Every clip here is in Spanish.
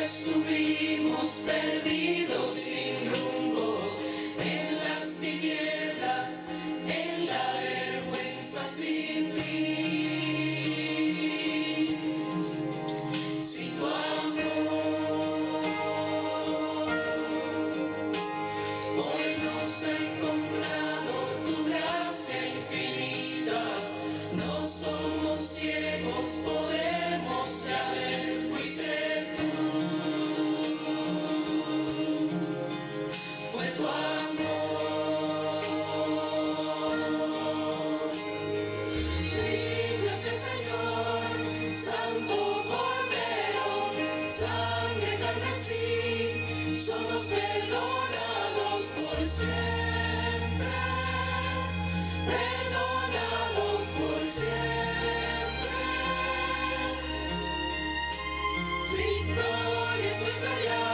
estuvimos perdidos sin rumbo, en las tinieblas, en la vergüenza sin fin. Sin tu amor, hoy nos ha encontrado tu gracia infinita. No somos ciegos, podemos ya ver, fuiste tú. Fue tu amor. Lindo es el Señor, Santo Cordero, sangre carmesí, somos perdonados por siempre, perdonados por siempre. Victoria es nuestra ya,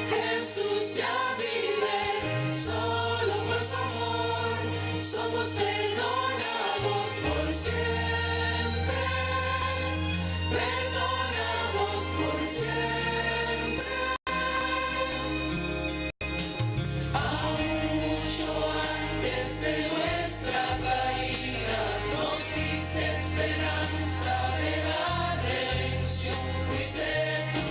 Jesús ya vive, solo por su amor somos perdonados por siempre, perdonados por siempre. Aún mucho antes de nuestra caída, nos diste esperanza de la redención, fuiste tú.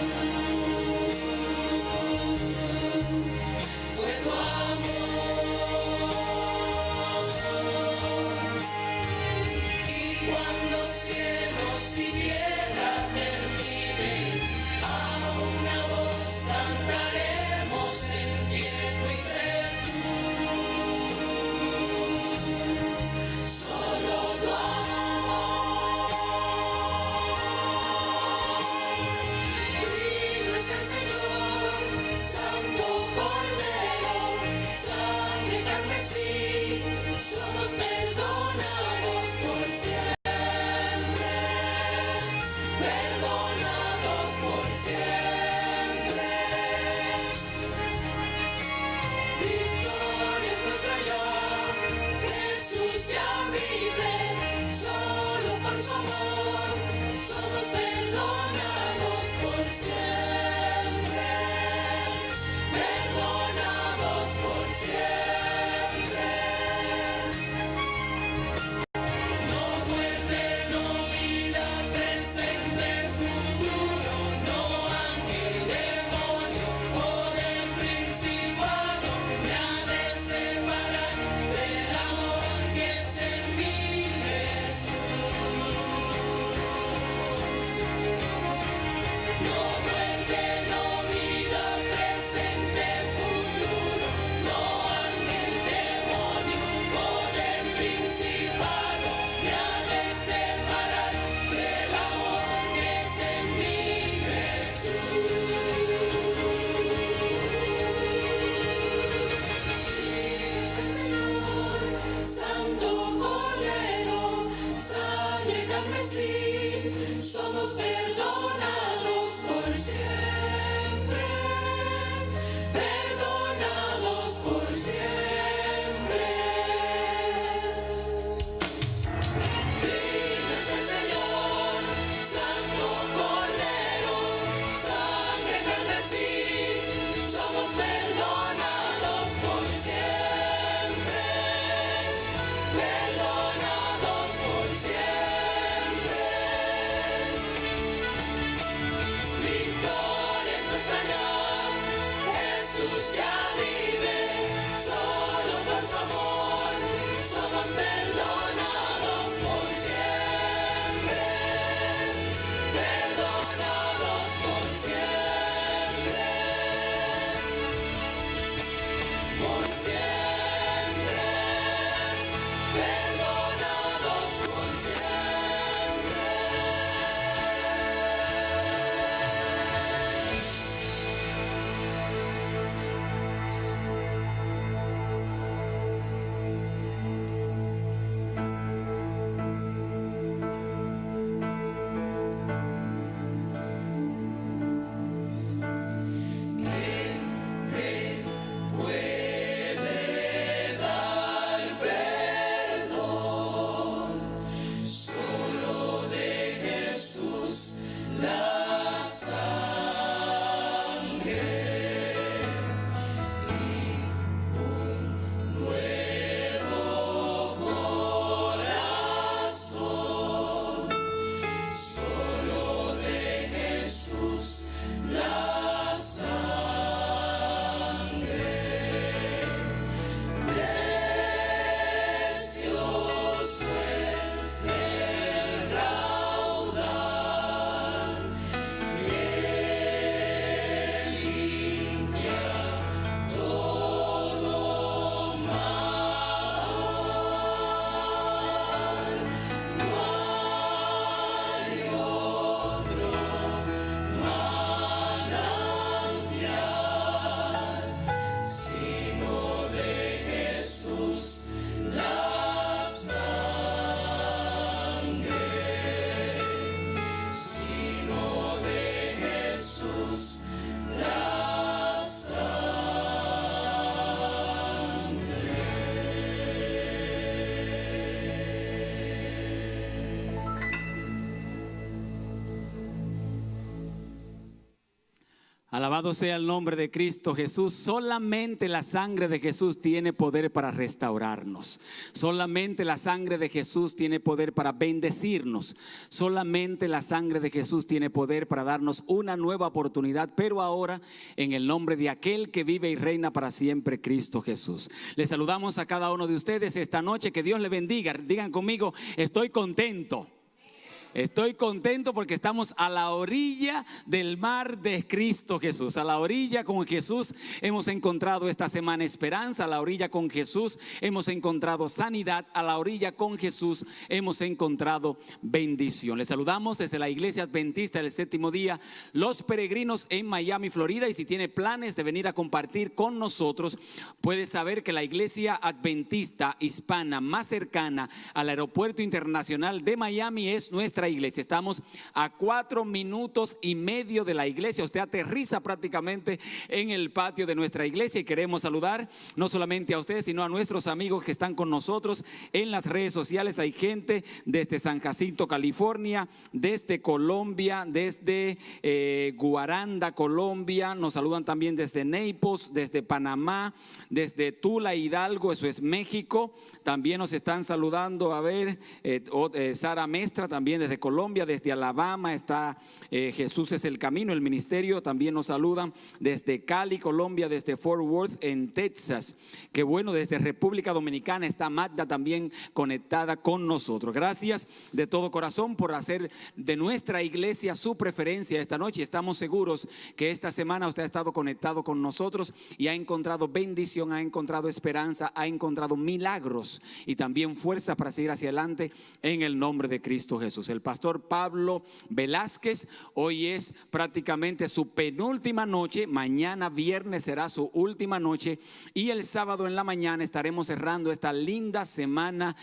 Alabado sea el nombre de Cristo Jesús. Solamente la sangre de Jesús tiene poder para restaurarnos. Solamente la sangre de Jesús tiene poder para bendecirnos. Solamente la sangre de Jesús tiene poder para darnos una nueva oportunidad, pero ahora en el nombre de aquel que vive y reina para siempre, Cristo Jesús. Les saludamos a cada uno de ustedes esta noche. Que Dios les bendiga. Digan conmigo: estoy contento. Estoy contento porque estamos a la orilla del mar de Cristo Jesús. A la orilla con Jesús hemos encontrado esta semana esperanza. A la orilla con Jesús hemos encontrado sanidad. A la orilla con Jesús hemos encontrado bendición. Les saludamos desde la Iglesia Adventista del Séptimo Día, Los Peregrinos, en Miami, Florida. Y si tiene planes de venir a compartir con nosotros, puede saber que la Iglesia Adventista hispana más cercana al Aeropuerto Internacional de Miami es nuestra iglesia. Estamos a 4 minutos y medio de la iglesia. Usted aterriza prácticamente en el patio de nuestra iglesia, y queremos saludar no solamente a ustedes, sino a nuestros amigos que están con nosotros en las redes sociales. Hay gente desde San Jacinto, California, desde Colombia, desde Guaranda, Colombia. Nos saludan también desde Naples, desde Panamá, desde Tula, Hidalgo, eso es México. También nos están saludando, Sara Mestra, también desde Colombia. Desde Alabama está Jesús es el Camino, el ministerio. También nos saludan desde Cali, Colombia, desde Fort Worth en Texas. Qué bueno, desde República Dominicana está Magda también conectada con nosotros. Gracias de todo corazón por hacer de nuestra iglesia su preferencia esta noche. Estamos seguros que esta semana usted ha estado conectado con nosotros y ha encontrado bendición, ha encontrado esperanza, ha encontrado milagros y también fuerza para seguir hacia adelante en el nombre de Cristo Jesús. El pastor Pablo Velázquez, hoy es prácticamente su penúltima noche. Mañana viernes será su última noche, y el sábado en la mañana estaremos cerrando esta linda semana.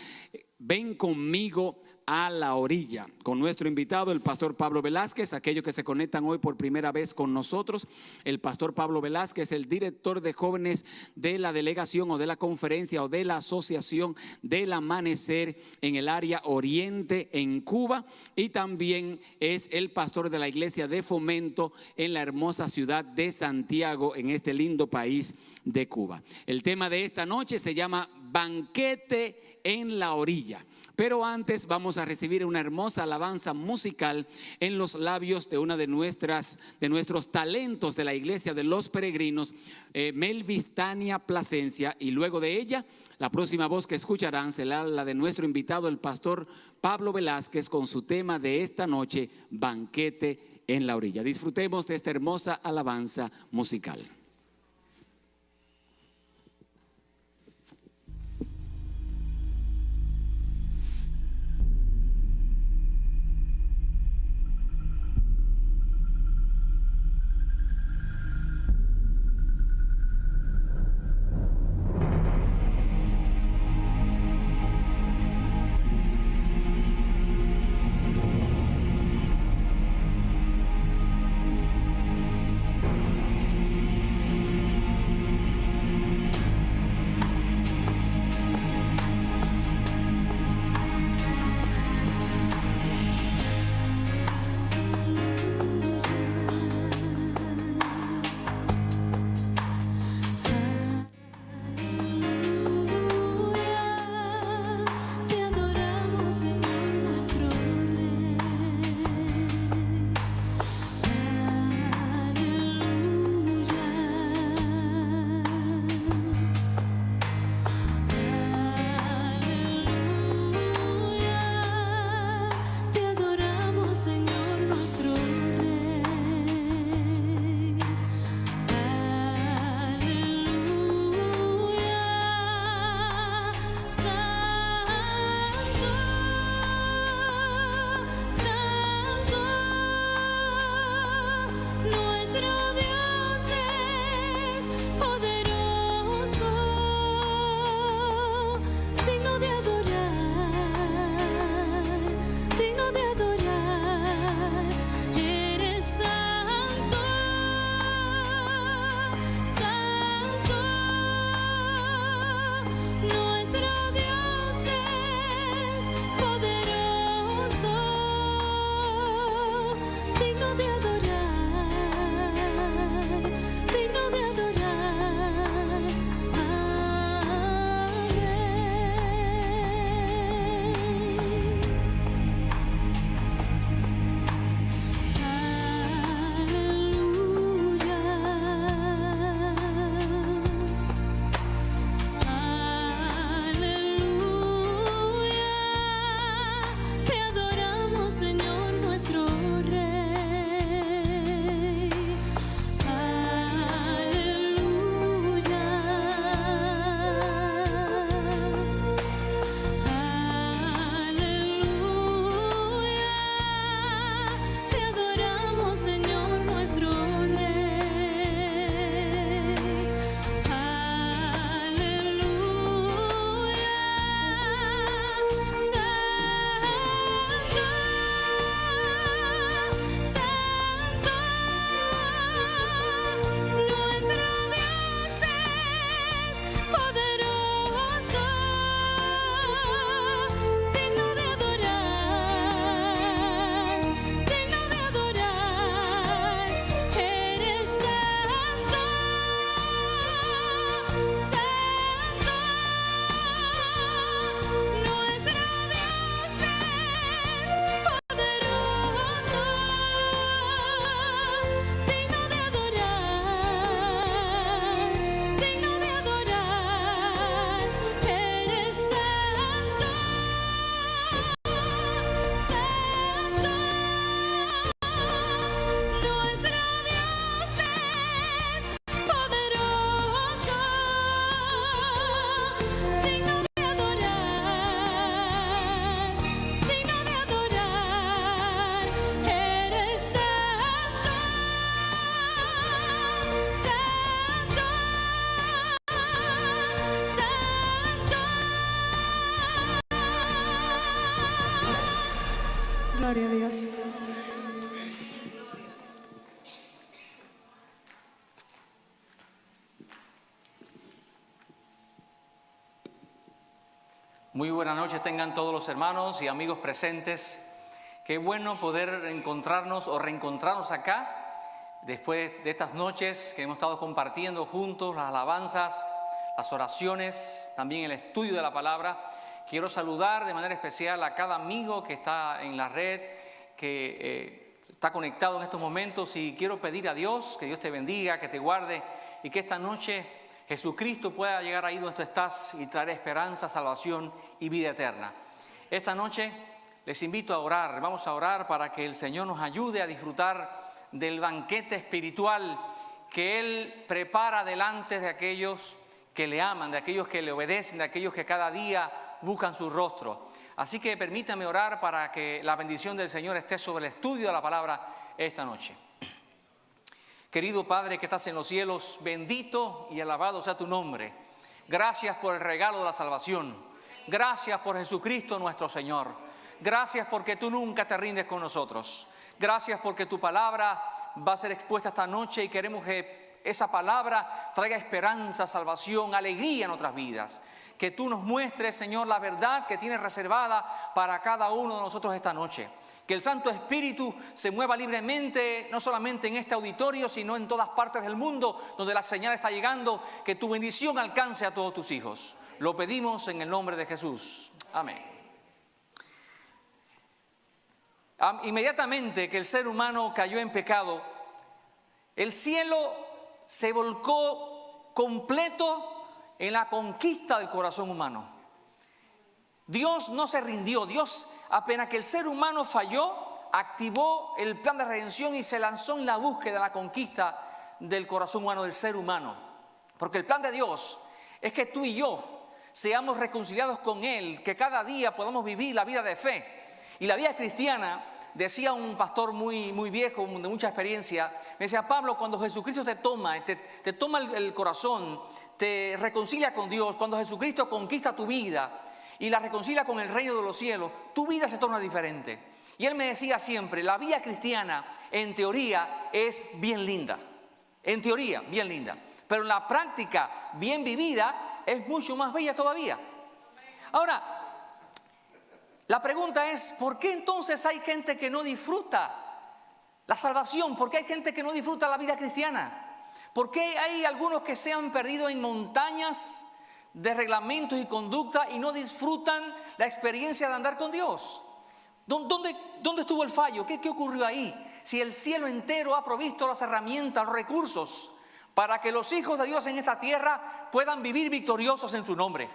Ven conmigo a la orilla, con nuestro invitado, el pastor Pablo Velázquez. Aquellos que se conectan hoy por primera vez con nosotros, el pastor Pablo Velázquez, el director de jóvenes de la delegación o de la conferencia o de la asociación del Amanecer en el área oriente en Cuba, y también es el pastor de la iglesia de Fomento en la hermosa ciudad de Santiago, en este lindo país de Cuba. El tema de esta noche se llama Banquete en la orilla. Pero antes vamos a recibir una hermosa alabanza musical en los labios de una de nuestros talentos de la iglesia de los peregrinos, Melvis Tania Plasencia. Y luego de ella, la próxima voz que escucharán será la de nuestro invitado, el pastor Pablo Velázquez, con su tema de esta noche, Banquete en la orilla. Disfrutemos de esta hermosa alabanza musical. Muy buenas noches tengan todos los hermanos y amigos presentes. Qué bueno poder encontrarnos o reencontrarnos acá después de estas noches que hemos estado compartiendo juntos, las alabanzas, las oraciones, también el estudio de la palabra. Quiero saludar de manera especial a cada amigo que está en la red, que está conectado en estos momentos, y quiero pedir a Dios que Dios te bendiga, que te guarde y que esta noche Jesucristo pueda llegar ahí donde tú estás y traer esperanza, salvación y vida eterna. Esta noche les invito a orar. Vamos a orar para que el Señor nos ayude a disfrutar del banquete espiritual que Él prepara delante de aquellos que le aman, de aquellos que le obedecen, de aquellos que cada día buscan su rostro. Así que permítame orar para que la bendición del Señor esté sobre el estudio de la palabra esta noche. Querido Padre que estás en los cielos, bendito y alabado sea tu nombre. Gracias por el regalo de la salvación. Gracias por Jesucristo nuestro Señor. Gracias porque tú nunca te rindes con nosotros. Gracias porque tu palabra va a ser expuesta esta noche y queremos que esa palabra traiga esperanza, salvación, alegría en otras vidas. Que tú nos muestres, Señor, la verdad que tienes reservada para cada uno de nosotros esta noche. Que el Santo Espíritu se mueva libremente, no solamente en este auditorio, sino en todas partes del mundo donde la señal está llegando. Que tu bendición alcance a todos tus hijos. Lo pedimos en el nombre de Jesús. Amén. Inmediatamente que el ser humano cayó en pecado, el cielo se volcó completo en la conquista del corazón humano. Dios no se rindió. Dios, apenas que el ser humano falló, activó el plan de redención y se lanzó en la búsqueda de la conquista del corazón humano, del ser humano. Porque el plan de Dios es que tú y yo seamos reconciliados con Él, que cada día podamos vivir la vida de fe. Y la vida cristiana, decía un pastor muy viejo, de mucha experiencia, me decía: Pablo, cuando Jesucristo te toma el corazón, te reconcilia con Dios, cuando Jesucristo conquista tu vida y la reconcilia con el reino de los cielos, tu vida se torna diferente. Y él me decía siempre: la vida cristiana en teoría es bien linda, en teoría bien linda, pero en la práctica bien vivida es mucho más bella todavía. Ahora, la pregunta es: ¿por qué entonces hay gente que no disfruta la salvación? ¿Por qué hay gente que no disfruta la vida cristiana? ¿Por qué hay algunos que se han perdido en montañas de reglamentos y conducta y no disfrutan la experiencia de andar con Dios? ¿Dónde estuvo el fallo? ¿Qué ocurrió ahí? Si el cielo entero ha provisto las herramientas, los recursos para que los hijos de Dios en esta tierra puedan vivir victoriosos en su nombre,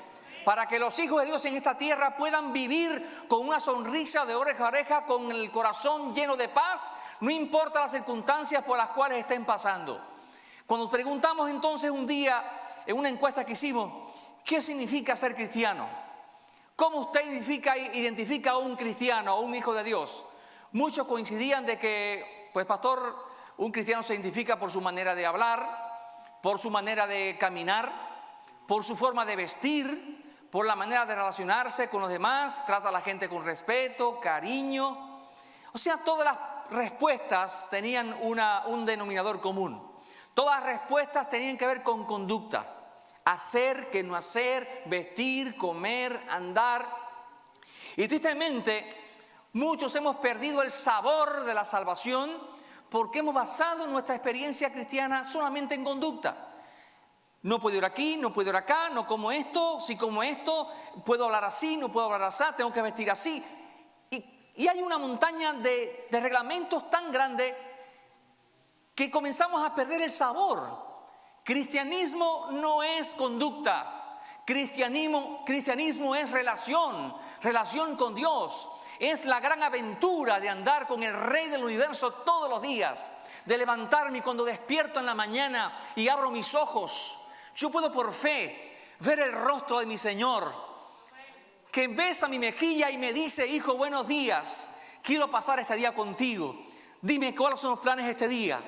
para que los hijos de Dios en esta tierra puedan vivir con una sonrisa de oreja a oreja, con el corazón lleno de paz, no importa las circunstancias por las cuales estén pasando. Cuando preguntamos entonces un día en una encuesta que hicimos: ¿qué significa ser cristiano? ¿Cómo usted identifica a un cristiano, a un hijo de Dios? Muchos coincidían de que, pues pastor, un cristiano se identifica por su manera de hablar, por su manera de caminar, por su forma de vestir, por la manera de relacionarse con los demás, trata a la gente con respeto, cariño. O sea, todas las respuestas tenían un denominador común. Todas las respuestas tenían que ver con conducta. Hacer, que no hacer, vestir, comer, andar. Y tristemente, muchos hemos perdido el sabor de la salvación porque hemos basado nuestra experiencia cristiana solamente en conducta. No puedo ir aquí, no puedo ir acá, no como esto, si como esto, puedo hablar así, no puedo hablar así, tengo que vestir así. Y hay una montaña de reglamentos tan grande que comenzamos a perder el sabor. Cristianismo no es conducta. Cristianismo es relación con Dios. Es la gran aventura de andar con el Rey del universo todos los días, de levantarme cuando despierto en la mañana y abro mis ojos. Yo puedo por fe ver el rostro de mi Señor, que besa mi mejilla y me dice: hijo, buenos días, quiero pasar este día contigo, dime cuáles son los planes de este día.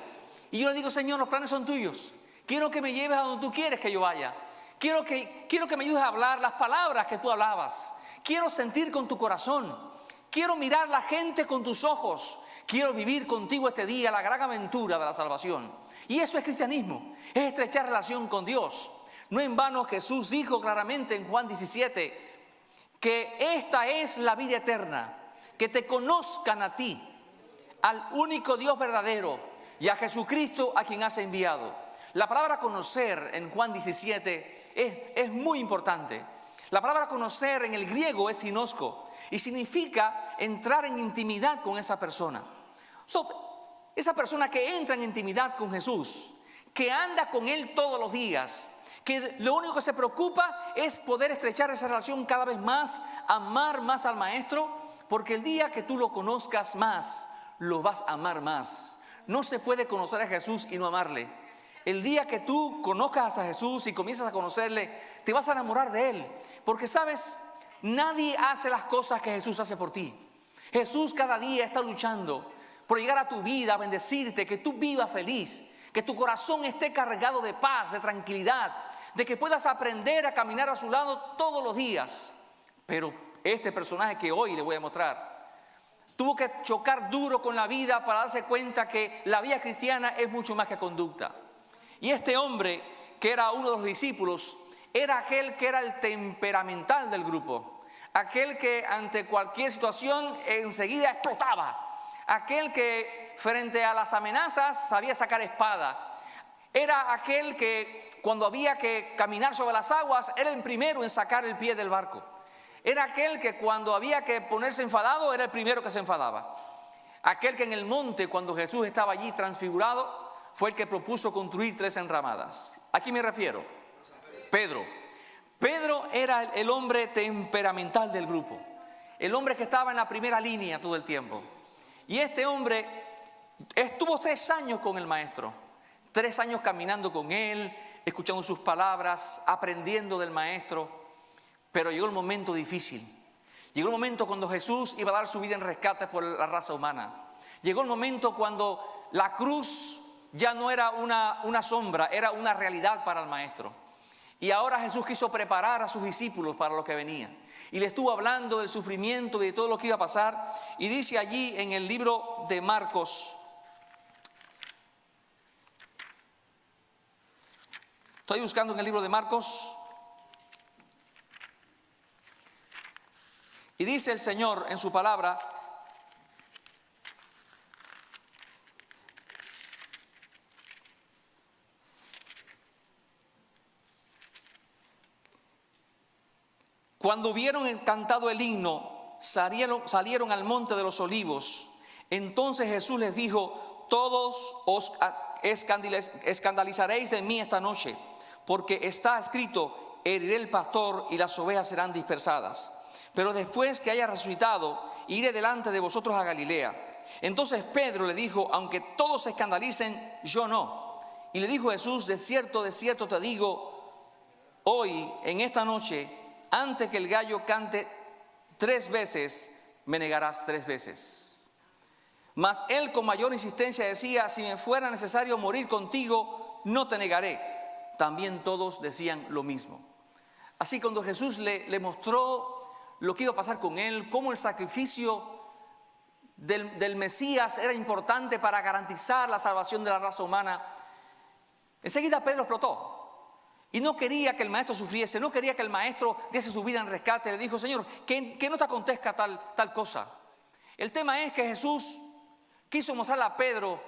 Y yo le digo: Señor, los planes son tuyos, quiero que me lleves a donde tú quieres que yo vaya, quiero que me ayudes a hablar las palabras que tú hablabas, quiero sentir con tu corazón, quiero mirar la gente con tus ojos, quiero vivir contigo este día la gran aventura de la salvación. Y eso es cristianismo, es estrechar relación con Dios. No en vano Jesús dijo claramente en Juan 17 que esta es la vida eterna, que te conozcan a ti, al único Dios verdadero, y a Jesucristo a quien has enviado. La palabra conocer en Juan 17 es muy importante. La palabra conocer en el griego es ginosko y significa entrar en intimidad con esa persona. Esa persona que entra en intimidad con Jesús, que anda con Él todos los días, que lo único que se preocupa es poder estrechar esa relación cada vez más, amar más al Maestro, porque el día que tú lo conozcas más, lo vas a amar más. No se puede conocer a Jesús y no amarle. El día que tú conozcas a Jesús y comienzas a conocerle, te vas a enamorar de Él. Porque sabes, nadie hace las cosas que Jesús hace por ti. Jesús cada día está luchando por llegar a tu vida, a bendecirte, que tú vivas feliz, que tu corazón esté cargado de paz, de tranquilidad, de que puedas aprender a caminar a su lado todos los días. Pero este personaje que hoy le voy a mostrar tuvo que chocar duro con la vida para darse cuenta que la vida cristiana es mucho más que conducta. Y este hombre, que era uno de los discípulos, era aquel que era el temperamental del grupo, aquel que ante cualquier situación enseguida explotaba, aquel que frente a las amenazas sabía sacar espada, era aquel que cuando había que caminar sobre las aguas era el primero en sacar el pie del barco, era aquel que cuando había que ponerse enfadado era el primero que se enfadaba, aquel que en el monte cuando Jesús estaba allí transfigurado fue el que propuso construir 3 enramadas. ¿A quién me refiero? Pedro. Pedro era el hombre temperamental del grupo, el hombre que estaba en la primera línea todo el tiempo. Y este hombre estuvo 3 años con el Maestro, 3 años caminando con Él, escuchando sus palabras, aprendiendo del Maestro. Pero llegó el momento difícil. Llegó el momento cuando Jesús iba a dar su vida en rescate por la raza humana. Llegó el momento cuando la cruz ya no era una sombra, era una realidad para el Maestro. Y ahora Jesús quiso preparar a sus discípulos para lo que venía. Y le estuvo hablando del sufrimiento y de todo lo que iba a pasar. Y dice allí en el libro de Marcos, estoy buscando en el libro de Marcos, y dice el Señor en su palabra, cuando hubieron cantado el himno, salieron al monte de los olivos. Entonces Jesús les dijo: todos os escandalizaréis de mí esta noche, porque está escrito: heriré el pastor y las ovejas serán dispersadas. Pero después que haya resucitado, iré delante de vosotros a Galilea. Entonces Pedro le dijo: aunque todos se escandalicen, yo no. Y le dijo Jesús: de cierto te digo, hoy, en esta noche, antes que el gallo cante 3 veces, me negarás 3 veces. Mas él con mayor insistencia decía: si me fuera necesario morir contigo, no te negaré. También todos decían lo mismo. Así cuando Jesús le mostró lo que iba a pasar con él, cómo el sacrificio del Mesías era importante para garantizar la salvación de la raza humana, enseguida Pedro explotó. Y no quería que el Maestro sufriese, no quería que el Maestro diese su vida en rescate. Le dijo: Señor, que no te acontezca tal cosa. El tema es que Jesús quiso mostrarle a Pedro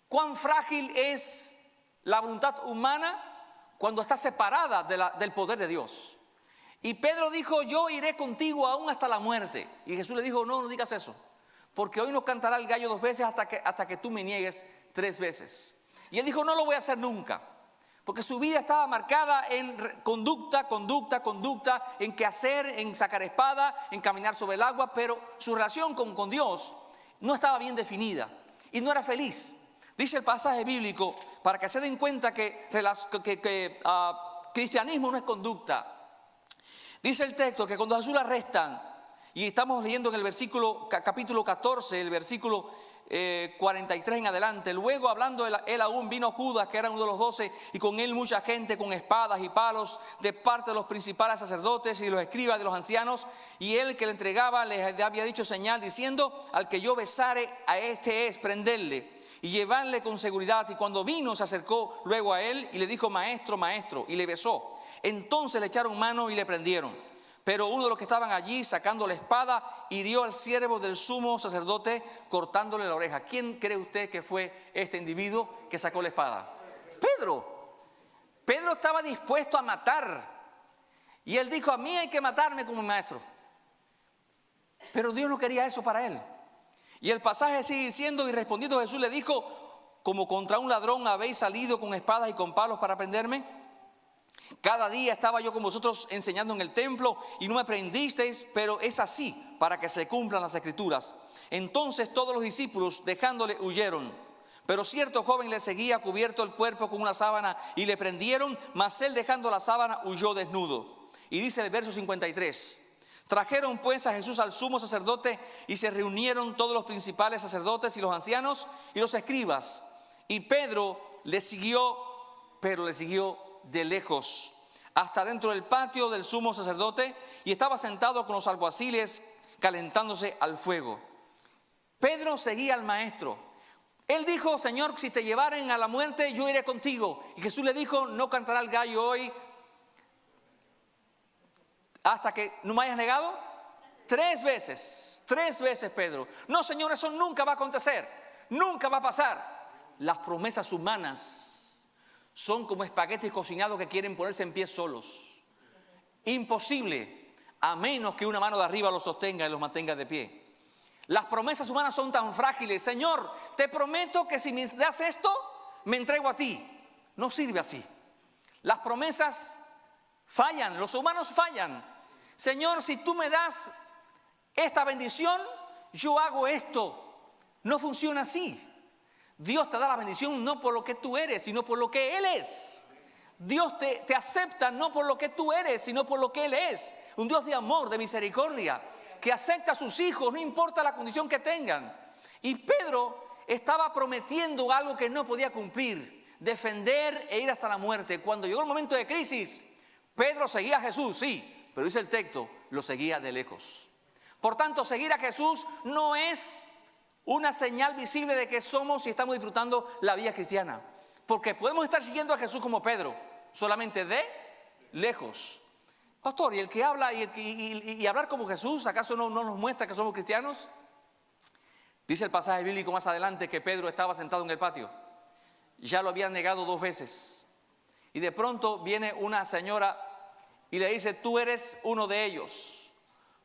cuán frágil es la voluntad humana cuando está separada del poder de Dios. Y Pedro dijo: yo iré contigo aún hasta la muerte. Y Jesús le dijo: no digas eso, porque hoy no cantará el gallo 2 veces hasta que tú me niegues 3 veces. Y él dijo: no lo voy a hacer nunca. Porque su vida estaba marcada en conducta, en qué hacer, en sacar espada, en caminar sobre el agua, pero su relación con Dios no estaba bien definida y no era feliz. Dice el pasaje bíblico, para que se den cuenta que cristianismo no es conducta. Dice el texto que cuando a Jesús le arrestan, y estamos leyendo en el capítulo 14, el versículo 43 en adelante. Luego, hablando él aún, vino Judas, que era uno de los 12, y con él mucha gente con espadas y palos de parte de los principales sacerdotes y los escribas de los ancianos. Y él que le entregaba les había dicho señal, diciendo: al que yo besare, a este es prenderle y llevarle con seguridad. Y cuando vino, se acercó luego a él y le dijo: maestro, maestro, y le besó. Entonces le echaron mano y le prendieron. Pero uno de los que estaban allí, sacando la espada, hirió al siervo del sumo sacerdote, cortándole la oreja. ¿Quién cree usted que fue este individuo que sacó la espada? Pedro. Pedro estaba dispuesto a matar. Y él dijo: a mí hay que matarme como maestro. Pero Dios no quería eso para él. Y el pasaje sigue diciendo: y respondiendo Jesús le dijo: como contra un ladrón habéis salido con espadas y con palos para prenderme. Cada día estaba yo con vosotros enseñando en el templo y no me prendisteis, pero es así para que se cumplan las escrituras. Entonces todos los discípulos, dejándole, huyeron. Pero cierto joven le seguía, cubierto el cuerpo con una sábana, y le prendieron, mas él, dejando la sábana, huyó desnudo. Y dice el verso 53: trajeron pues a Jesús al sumo sacerdote, y se reunieron todos los principales sacerdotes y los ancianos y los escribas. Y Pedro le siguió, pero le siguió de lejos, hasta dentro del patio del sumo sacerdote, y estaba sentado con los alguaciles calentándose al fuego. Pedro seguía al maestro. Él dijo: Señor, si te llevaren a la muerte, yo iré contigo. Y Jesús le dijo: no cantará el gallo hoy hasta que no me hayas negado 3 veces. 3 veces, Pedro. No, Señor, eso nunca va a acontecer, nunca va a pasar. Las promesas humanas son como espaguetis cocinados que quieren ponerse en pie solos. Imposible, a menos que una mano de arriba los sostenga y los mantenga de pie. Las promesas humanas son tan frágiles. Señor, te prometo que si me das esto, me entrego a ti. No sirve así. Las promesas fallan, los humanos fallan. Señor, si tú me das esta bendición, yo hago esto. No funciona así. Dios te da la bendición no por lo que tú eres, sino por lo que Él es. Dios te acepta no por lo que tú eres, sino por lo que Él es. Un Dios de amor, de misericordia, que acepta a sus hijos, no importa la condición que tengan. Y Pedro estaba prometiendo algo que no podía cumplir: defender e ir hasta la muerte. Cuando llegó el momento de crisis, Pedro seguía a Jesús, sí, pero dice el texto, lo seguía de lejos. Por tanto, seguir a Jesús no es una señal visible de que somos y estamos disfrutando la vida cristiana, porque podemos estar siguiendo a Jesús como Pedro, solamente de lejos. Pastor, ¿y el que habla y hablar como Jesús, acaso no nos muestra que somos cristianos? Dice el pasaje bíblico más adelante que Pedro estaba sentado en el patio. Ya lo habían negado 2 veces. Y de pronto viene una señora y le dice: tú eres uno de ellos,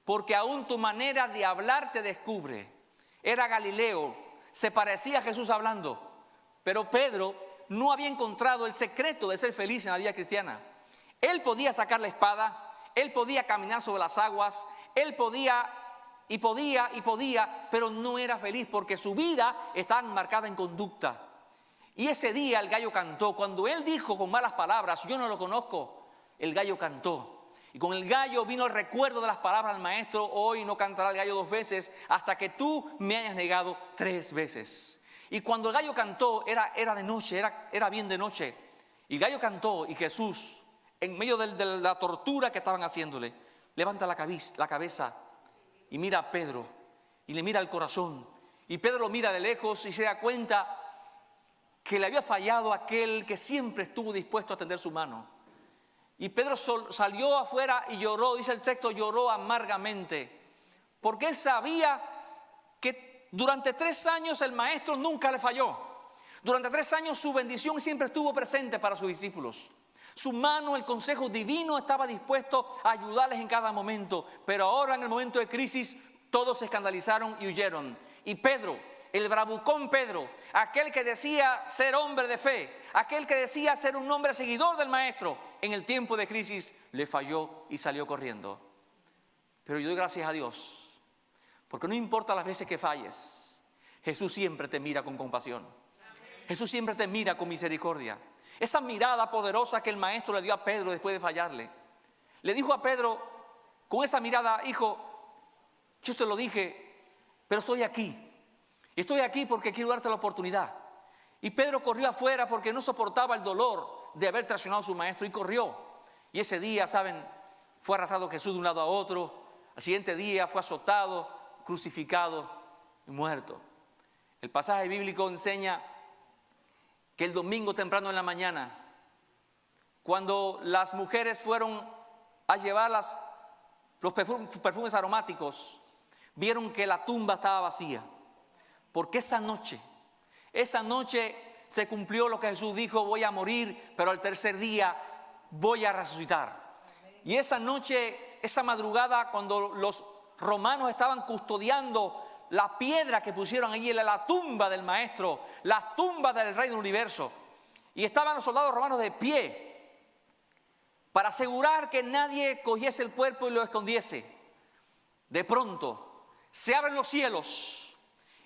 porque aún tu manera de hablar te descubre. Era Galileo, se parecía a Jesús hablando, pero Pedro no había encontrado el secreto de ser feliz en la vida cristiana. Él podía sacar la espada, él podía caminar sobre las aguas, él podía, pero no era feliz porque su vida estaba marcada en conducta. Y ese día el gallo cantó. Cuando él dijo con malas palabras: yo no lo conozco, el gallo cantó. Y con el gallo vino el recuerdo de las palabras del maestro: hoy no cantará el gallo 2 veces hasta que tú me hayas negado 3 veces. Y cuando el gallo cantó era de noche, era bien de noche. Y el gallo cantó, y Jesús, en medio de la tortura que estaban haciéndole, levanta la cabeza y mira a Pedro y le mira el corazón. Y Pedro lo mira de lejos y se da cuenta que le había fallado aquel que siempre estuvo dispuesto a tender su mano. Y Pedro salió afuera y lloró, dice el texto, lloró amargamente, porque él sabía que durante 3 años el maestro nunca le falló. Durante 3 años su bendición siempre estuvo presente para sus discípulos. Su mano, el consejo divino, estaba dispuesto a ayudarles en cada momento. Pero ahora, en el momento de crisis, todos se escandalizaron y huyeron. Y Pedro, el bravucón Pedro, aquel que decía ser hombre de fe, aquel que decía ser un hombre seguidor del maestro, en el tiempo de crisis le falló y salió corriendo. Pero yo doy gracias a Dios, porque no importa las veces que falles, Jesús siempre te mira con compasión. Jesús siempre te mira con misericordia. Esa mirada poderosa que el maestro le dio a Pedro después de fallarle. Le dijo a Pedro con esa mirada: hijo, yo te lo dije, pero estoy aquí. Estoy aquí porque quiero darte la oportunidad. Y Pedro corrió afuera porque no soportaba el dolor de haber traicionado a su maestro, y corrió. Y ese día, ¿saben?, fue arrastrado Jesús de un lado a otro. Al siguiente día fue azotado, crucificado y muerto. El pasaje bíblico enseña que el domingo temprano en la mañana, cuando las mujeres fueron a llevar los perfumes aromáticos, vieron que la tumba estaba vacía. Porque esa noche se cumplió lo que Jesús dijo: voy a morir, pero al tercer día voy a resucitar. Y esa noche, esa madrugada, cuando los romanos estaban custodiando la piedra que pusieron allí, la tumba del maestro, la tumba del rey del universo, y estaban los soldados romanos de pie para asegurar que nadie cogiese el cuerpo y lo escondiese. De pronto se abren los cielos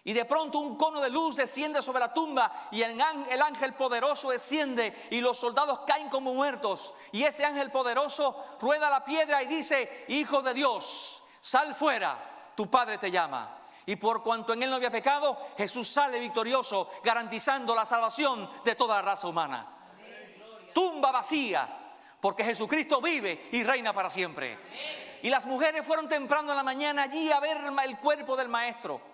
y de pronto un cono de luz desciende sobre la tumba, y el ángel poderoso desciende y los soldados caen como muertos. Y ese ángel poderoso rueda la piedra y dice: Hijo de Dios, sal fuera, tu Padre te llama. Y por cuanto en él no había pecado, Jesús sale victorioso, garantizando la salvación de toda la raza humana. Tumba vacía, porque Jesucristo vive y reina para siempre. Y las mujeres fueron temprano en la mañana allí a ver el cuerpo del maestro.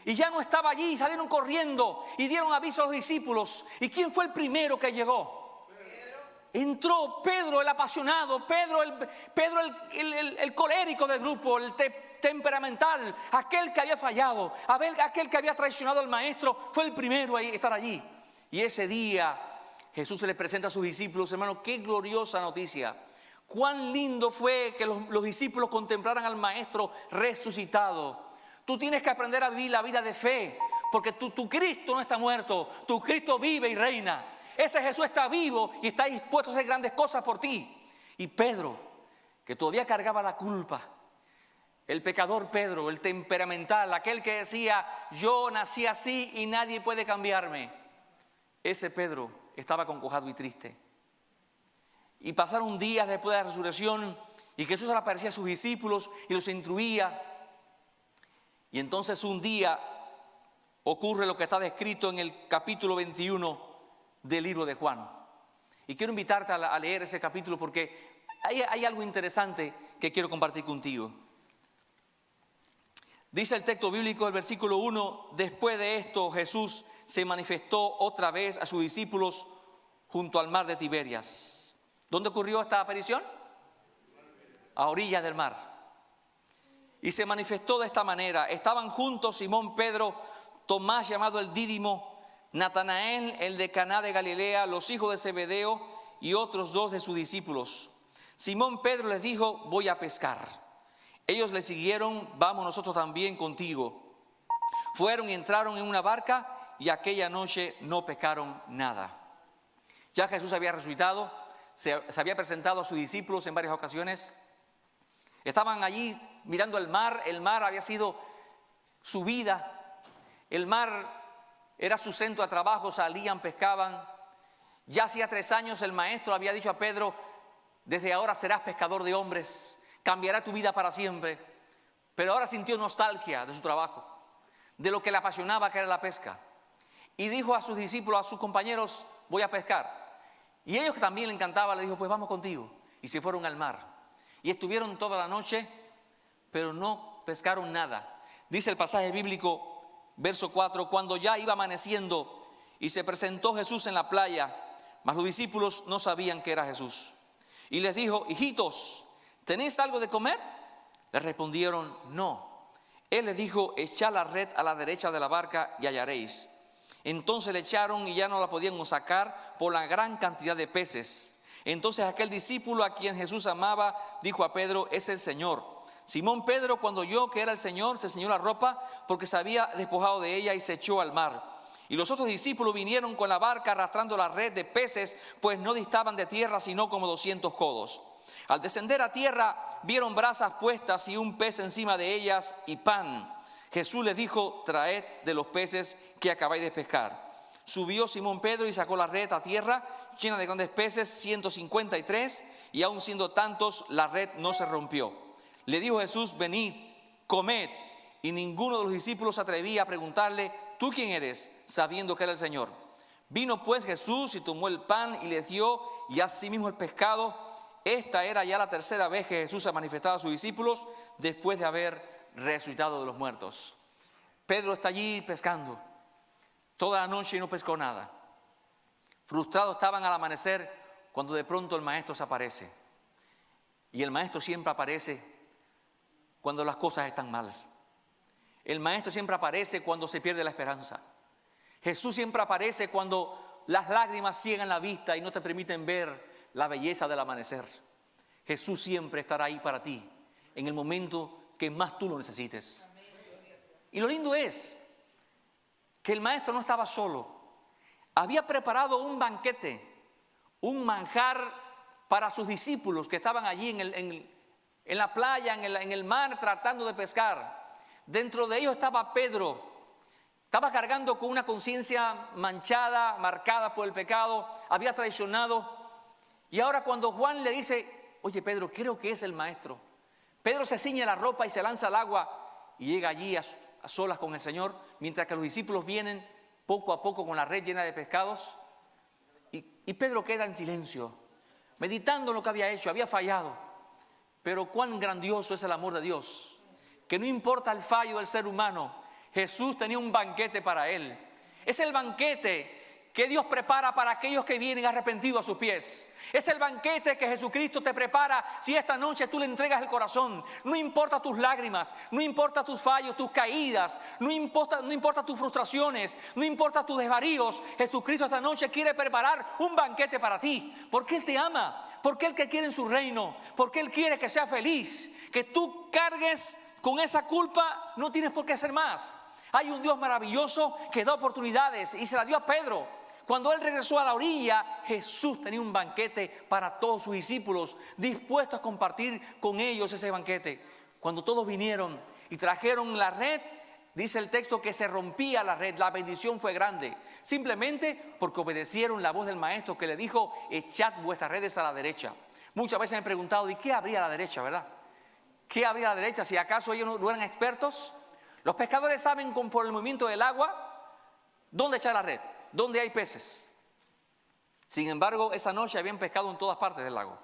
Y ya no estaba allí, salieron corriendo y dieron aviso a los discípulos. ¿Y quién fue el primero que llegó? Entró Pedro, el apasionado, Pedro el colérico del grupo, el temperamental, aquel que había fallado, aquel que había traicionado al maestro. Fue el primero a estar allí. Y ese día Jesús se le presenta a sus discípulos. Hermano, qué gloriosa noticia. Cuán lindo fue que los discípulos contemplaran al maestro resucitado. Tú tienes que aprender a vivir la vida de fe, porque tu Cristo no está muerto, tu Cristo vive y reina. Ese Jesús está vivo y está dispuesto a hacer grandes cosas por ti. Y Pedro, que todavía cargaba la culpa, el pecador Pedro, el temperamental, aquel que decía: yo nací así y nadie puede cambiarme. Ese Pedro estaba acongojado y triste. Y pasaron días después de la resurrección y Jesús le aparecía a sus discípulos y los instruía. Y entonces un día ocurre lo que está descrito en el capítulo 21 del libro de Juan. Y quiero invitarte a leer ese capítulo, porque hay algo interesante que quiero compartir contigo. Dice el texto bíblico, el versículo 1: después de esto Jesús se manifestó otra vez a sus discípulos junto al mar de Tiberias. ¿Dónde ocurrió esta aparición? A orillas del mar. Y se manifestó de esta manera: estaban juntos Simón Pedro, Tomás llamado el Dídimo, Natanael el de Caná de Galilea, los hijos de Zebedeo y otros dos de sus discípulos. Simón Pedro les dijo: voy a pescar. Ellos le siguieron: vamos nosotros también contigo. Fueron y entraron en una barca y aquella noche no pescaron nada. Ya Jesús había resucitado, se había presentado a sus discípulos en varias ocasiones. Estaban allí mirando el mar había sido su vida, el mar era su centro de trabajo, salían, pescaban. Ya hacía 3 años el maestro había dicho a Pedro: desde ahora serás pescador de hombres, cambiará tu vida para siempre. Pero ahora sintió nostalgia de su trabajo, de lo que le apasionaba, que era la pesca. Y dijo a sus discípulos, a sus compañeros: voy a pescar. Y ellos, que también le encantaba, le dijo: pues vamos contigo. Y se fueron al mar. Y estuvieron toda la noche, pero no pescaron nada. Dice el pasaje bíblico, verso 4: cuando ya iba amaneciendo y se presentó Jesús en la playa, mas los discípulos no sabían que era Jesús. Y les dijo: hijitos, ¿tenéis algo de comer? Les respondieron: no. Él les dijo: echad la red a la derecha de la barca y hallaréis. Entonces le echaron y ya no la podíamos sacar por la gran cantidad de peces. Entonces aquel discípulo a quien Jesús amaba dijo a Pedro: es el Señor. Simón Pedro, cuando oyó que era el Señor, se ciñó la ropa porque se había despojado de ella y se echó al mar. Y los otros discípulos vinieron con la barca arrastrando la red de peces, pues no distaban de tierra sino como 200 codos. Al descender a tierra vieron brasas puestas y un pez encima de ellas y pan. Jesús les dijo: traed de los peces que acabáis de pescar. Subió Simón Pedro y sacó la red a tierra, llena de grandes peces, 153, y aun siendo tantos, la red no se rompió. Le dijo Jesús: venid, comed. Y ninguno de los discípulos se atrevía a preguntarle: ¿tú quién eres?, sabiendo que era el Señor. Vino pues Jesús y tomó el pan y les dio, y asimismo el pescado. Esta era ya la 3ª vez que Jesús se manifestaba a sus discípulos después de haber resucitado de los muertos. Pedro está allí pescando toda la noche y no pescó nada. Frustrados estaban al amanecer cuando de pronto el maestro se aparece. Y el maestro siempre aparece cuando las cosas están malas. El Maestro siempre aparece cuando se pierde la esperanza. Jesús siempre aparece cuando las lágrimas ciegan la vista y no te permiten ver la belleza del amanecer. Jesús siempre estará ahí para ti en el momento que más tú lo necesites. Y lo lindo es que el Maestro no estaba solo. Había preparado un banquete, un manjar para sus discípulos que estaban allí en la playa, en el mar, tratando de pescar. Dentro de ellos estaba Pedro. Estaba cargando con una conciencia manchada, marcada por el pecado. Había traicionado. Y ahora cuando Juan le dice: oye, Pedro, creo que es el Maestro. Pedro se ciñe la ropa y se lanza al agua y llega allí a solas con el Señor, mientras que los discípulos vienen poco a poco con la red llena de pescados. Y Pedro queda en silencio, meditando lo que había hecho. Había fallado. Pero cuán grandioso es el amor de Dios, que no importa el fallo del ser humano, Jesús tenía un banquete para él. Es el banquete que Dios prepara para aquellos que vienen arrepentidos a sus pies. Es el banquete que Jesucristo te prepara si esta noche tú le entregas el corazón. No importa tus lágrimas, no importa tus fallos, tus caídas, no importa tus frustraciones, no importa tus desvaríos. Jesucristo esta noche quiere preparar un banquete para ti, porque Él te ama, porque Él te quiere en su reino, porque Él quiere que seas feliz, que tú cargues con esa culpa. No tienes por qué hacer más. Hay un Dios maravilloso que da oportunidades y se la dio a Pedro. Cuando él regresó a la orilla, Jesús tenía un banquete para todos sus discípulos, dispuestos a compartir con ellos ese banquete. Cuando todos vinieron y trajeron la red, dice el texto que se rompía la red. La bendición fue grande, simplemente porque obedecieron la voz del Maestro, que le dijo: echad vuestras redes a la derecha. Muchas veces me he preguntado: ¿de qué habría a la derecha, verdad? ¿Qué habría a la derecha? Si acaso ellos no eran expertos. Los pescadores saben por el movimiento del agua dónde echar la red, dónde hay peces. Sin embargo, esa noche habían pescado en todas partes del lago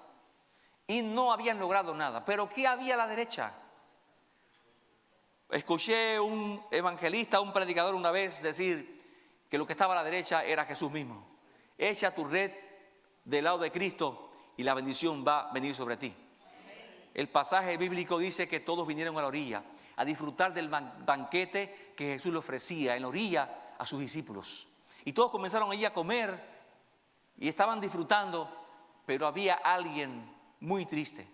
y no habían logrado nada. Pero ¿qué había a la derecha? Escuché un evangelista, un predicador una vez decir que lo que estaba a la derecha era Jesús mismo. Echa tu red del lado de Cristo y la bendición va a venir sobre ti. El pasaje bíblico dice que todos vinieron a la orilla a disfrutar del banquete que Jesús le ofrecía en la orilla a sus discípulos. Y todos comenzaron allí a comer y estaban disfrutando, pero había alguien muy triste.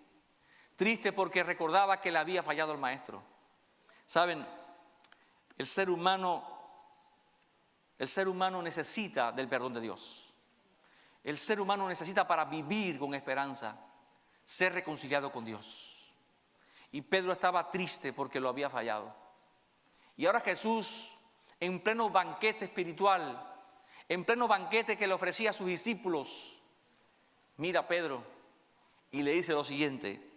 Triste porque recordaba que le había fallado el Maestro. Saben, el ser humano necesita del perdón de Dios. El ser humano necesita, para vivir con esperanza, ser reconciliado con Dios. Y Pedro estaba triste porque lo había fallado. Y ahora Jesús, en pleno banquete espiritual, en pleno banquete que le ofrecía a sus discípulos, mira a Pedro y le dice lo siguiente.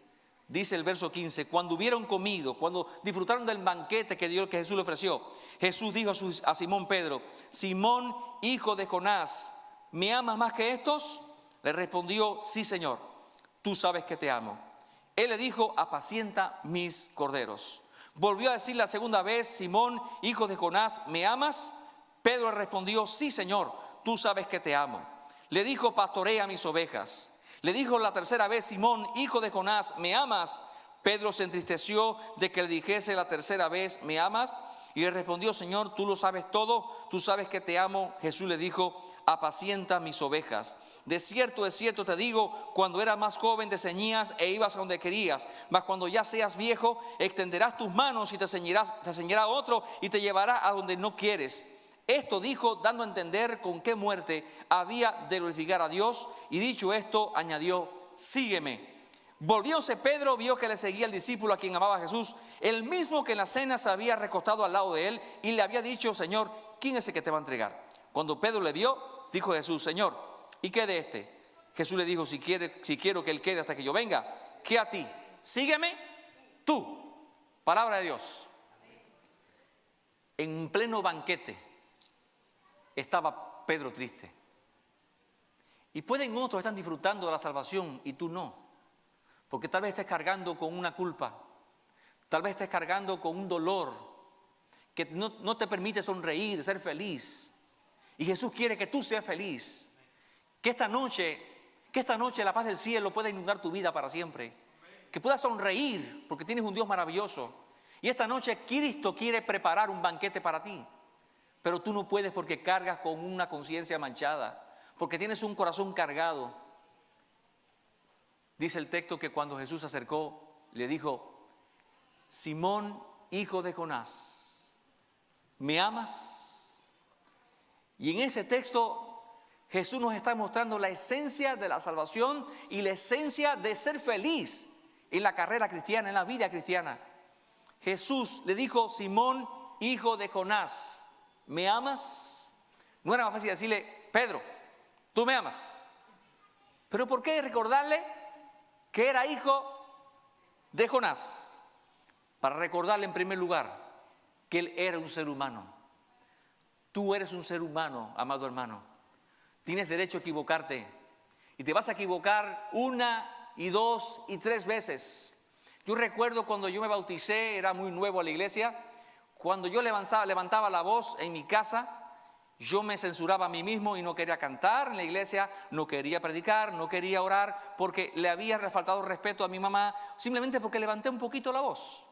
Dice el verso 15: cuando hubieron comido, cuando disfrutaron del banquete que Jesús le ofreció, Jesús dijo a Simón Pedro: Simón, hijo de Jonás, ¿me amas más que estos? Le respondió: sí, Señor, tú sabes que te amo. Él le dijo: apacienta mis corderos. Volvió a decir la segunda vez: Simón, hijo de Jonás, ¿me amas? Pedro le respondió: sí, Señor, tú sabes que te amo. Le dijo: pastorea mis ovejas. Le dijo la tercera vez: Simón, hijo de Jonás, ¿me amas? Pedro se entristeció de que le dijese la tercera vez: ¿me amas? Y le respondió: Señor, tú lo sabes todo, tú sabes que te amo. Jesús le dijo: apacienta mis ovejas. De cierto te digo, cuando eras más joven te ceñías e ibas a donde querías, mas cuando ya seas viejo extenderás tus manos y te ceñirá otro y te llevará a donde no quieres. Esto dijo, dando a entender con qué muerte había de glorificar a Dios, y dicho esto añadió: sígueme. Volvióse Pedro, vio que le seguía el discípulo a quien amaba Jesús, el mismo que en la cena se había recostado al lado de él, y le había dicho: Señor, ¿quién es el que te va a entregar? Cuando Pedro le vio, dijo Jesús: Señor, ¿y qué de este? Jesús le dijo: si quiero que él quede hasta que yo venga, ¿qué a ti? Sígueme tú. Palabra de Dios. En pleno banquete estaba Pedro triste. Y pueden otros están disfrutando de la salvación y tú no, porque tal vez estés cargando con una culpa, tal vez estés cargando con un dolor que no te permite sonreír, ser feliz. Y Jesús quiere que tú seas feliz, que esta noche la paz del cielo pueda inundar tu vida para siempre, que puedas sonreír porque tienes un Dios maravilloso. Y esta noche Cristo quiere preparar un banquete para ti, pero tú no puedes porque cargas con una conciencia manchada, porque tienes un corazón cargado. Dice el texto que cuando Jesús se acercó, le dijo: Simón, hijo de Jonás, ¿me amas? Y en ese texto Jesús nos está mostrando la esencia de la salvación y la esencia de ser feliz en la carrera cristiana, en la vida cristiana. Jesús le dijo: Simón, hijo de Jonás, ¿me amas? No era más fácil decirle: Pedro, ¿tú me amas? Pero ¿por qué recordarle que era hijo de Jonás? Para recordarle en primer lugar que él era un ser humano. Tú eres un ser humano, amado hermano. Tienes derecho a equivocarte y te vas a equivocar 1 y 2 y 3 veces. Yo recuerdo cuando yo me bauticé, era muy nuevo a la iglesia. Cuando yo levantaba la voz en mi casa, yo me censuraba a mí mismo y no quería cantar en la iglesia, no quería predicar, no quería orar, porque le había faltado respeto a mi mamá, simplemente porque levanté un poquito la voz.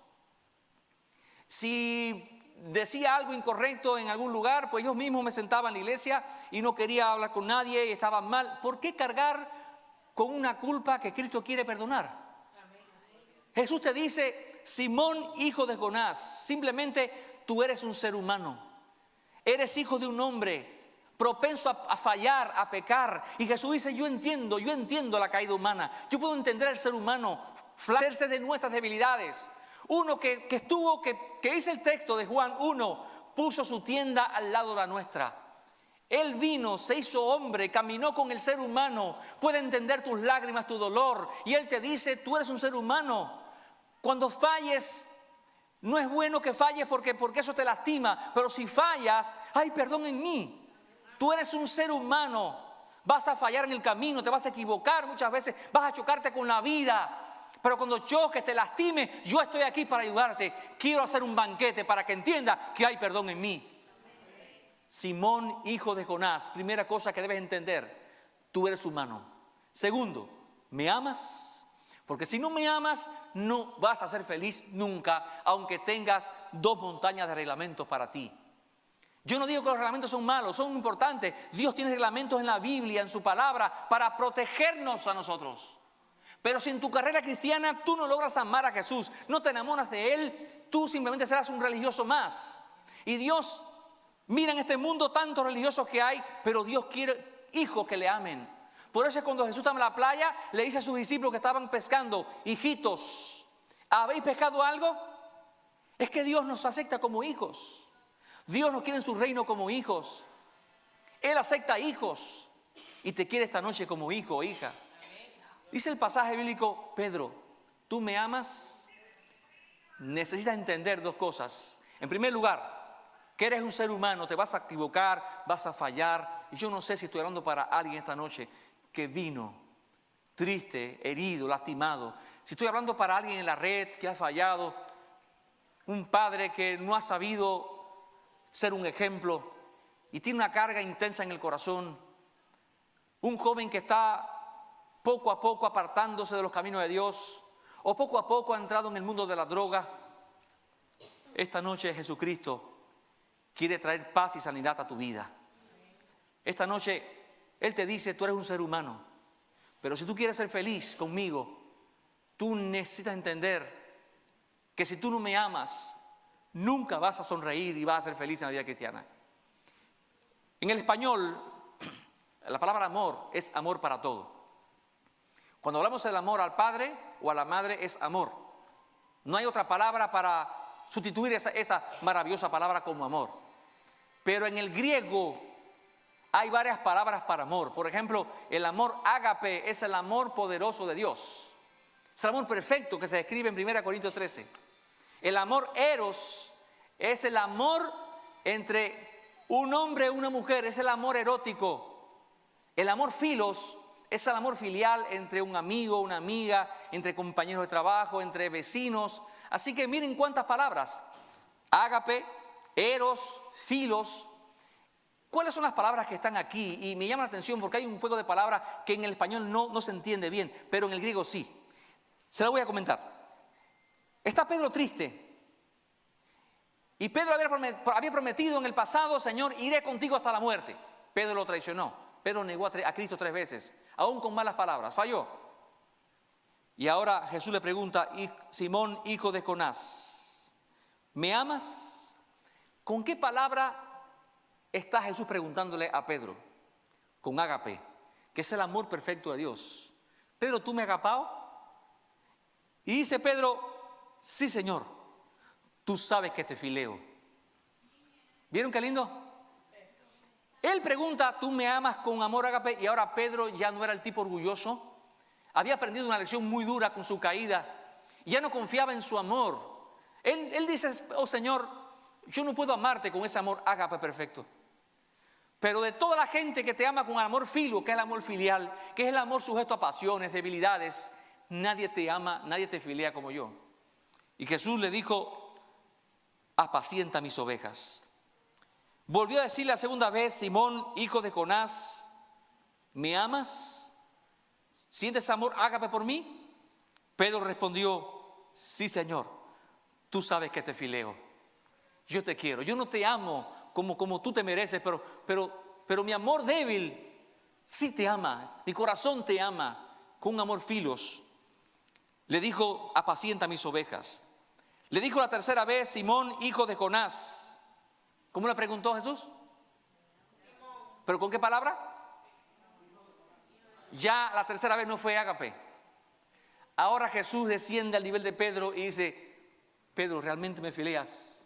Si decía algo incorrecto en algún lugar, pues yo mismo me sentaba en la iglesia y no quería hablar con nadie y estaba mal. ¿Por qué cargar con una culpa que Cristo quiere perdonar? Jesús te dice: Simón, hijo de Jonás, simplemente tú eres un ser humano. Eres hijo de un hombre propenso a fallar, a pecar. Y Jesús dice: yo entiendo la caída humana. Yo puedo entender al ser humano, flaquearse de nuestras debilidades. Uno que dice el texto de Juan 1, puso su tienda al lado de la nuestra. Él vino, se hizo hombre, caminó con el ser humano, puede entender tus lágrimas, tu dolor. Y Él te dice: tú eres un ser humano. Cuando falles, no es bueno que falles porque eso te lastima. Pero si fallas, hay perdón en mí. Tú eres un ser humano. Vas a fallar en el camino, te vas a equivocar muchas veces, vas a chocarte con la vida. Pero cuando choques, te lastimes, yo estoy aquí para ayudarte. Quiero hacer un banquete para que entienda que hay perdón en mí. Simón, hijo de Jonás, primera cosa que debes entender: tú eres humano. Segundo, ¿me amas? Porque si no me amas, no vas a ser feliz nunca, aunque tengas 2 montañas de reglamentos para ti. Yo no digo que los reglamentos son malos, son importantes. Dios tiene reglamentos en la Biblia, en su palabra, para protegernos a nosotros. Pero si en tu carrera cristiana tú no logras amar a Jesús, no te enamoras de Él, tú simplemente serás un religioso más. Y Dios, mira en este mundo tantos religiosos que hay, pero Dios quiere hijos que le amen. Por eso cuando Jesús estaba en la playa, le dice a sus discípulos que estaban pescando: hijitos, ¿habéis pescado algo? Es que Dios nos acepta como hijos. Dios nos quiere en su reino como hijos. Él acepta hijos y te quiere esta noche como hijo o hija. Dice el pasaje bíblico: Pedro, ¿tú me amas? Necesitas entender 2 cosas. En primer lugar, que eres un ser humano, te vas a equivocar, vas a fallar. Y yo no sé si estoy hablando para alguien esta noche que vino triste, herido, lastimado. Si estoy hablando para alguien en la red que ha fallado, un padre que no ha sabido ser un ejemplo y tiene una carga intensa en el corazón, un joven que está poco a poco apartándose de los caminos de Dios, o poco a poco ha entrado en el mundo de la droga. Esta noche Jesucristo quiere traer paz y sanidad a tu vida. Esta noche Él te dice: tú eres un ser humano, pero si tú quieres ser feliz conmigo, tú necesitas entender que si tú no me amas, nunca vas a sonreír y vas a ser feliz en la vida cristiana. En el español, la palabra amor es amor para todo. Cuando hablamos del amor al padre o a la madre, es amor. No hay otra palabra para sustituir esa maravillosa palabra como amor. Pero en el griego hay varias palabras para amor. Por ejemplo, el amor ágape es el amor poderoso de Dios. Es el amor perfecto que se describe en 1 Corintios 13. El amor eros es el amor entre un hombre y una mujer, es el amor erótico. El amor filos es el amor filial entre un amigo, una amiga, entre compañeros de trabajo, entre vecinos. Así que miren cuántas palabras: ágape, eros, filos. ¿Cuáles son las palabras que están aquí? Y me llama la atención porque hay un juego de palabras que en el español no se entiende bien, pero en el griego sí. Se la voy a comentar. Está Pedro triste. Y Pedro había prometido en el pasado: Señor, iré contigo hasta la muerte. Pedro lo traicionó. Pedro negó a Cristo 3 veces, aún con malas palabras, falló. Y ahora Jesús le pregunta: Simón, hijo de Jonás, ¿me amas? ¿Con qué palabra está Jesús preguntándole a Pedro? Con ágape, que es el amor perfecto de Dios. Pedro, ¿tú me has agapado? Y dice Pedro: sí, Señor, tú sabes que te fileo. ¿Vieron qué lindo? Él pregunta: ¿tú me amas con amor ágape? Y ahora Pedro ya no era el tipo orgulloso. Había aprendido una lección muy dura con su caída. Ya no confiaba en su amor. Él dice: oh Señor, yo no puedo amarte con ese amor ágape perfecto. Pero de toda la gente que te ama con amor filo, que es el amor filial, que es el amor sujeto a pasiones, debilidades, nadie te ama, nadie te filea como yo. Y Jesús le dijo: apacienta mis ovejas. Volvió a decirle la segunda vez: Simón, hijo de Jonás, ¿me amas? ¿Sientes amor ágape por mí? Pedro respondió: sí, Señor, tú sabes que te fileo. Yo te quiero, yo no te amo como tú te mereces, pero mi amor débil sí te ama, mi corazón te ama con un amor filos. Le dijo: apacienta mis ovejas. Le dijo la tercera vez: Simón, hijo de Jonás. ¿Cómo le preguntó Jesús? ¿Pero con qué palabra? Ya la tercera vez no fue ágape. Ahora Jesús desciende al nivel de Pedro y dice: Pedro, ¿realmente me fileas?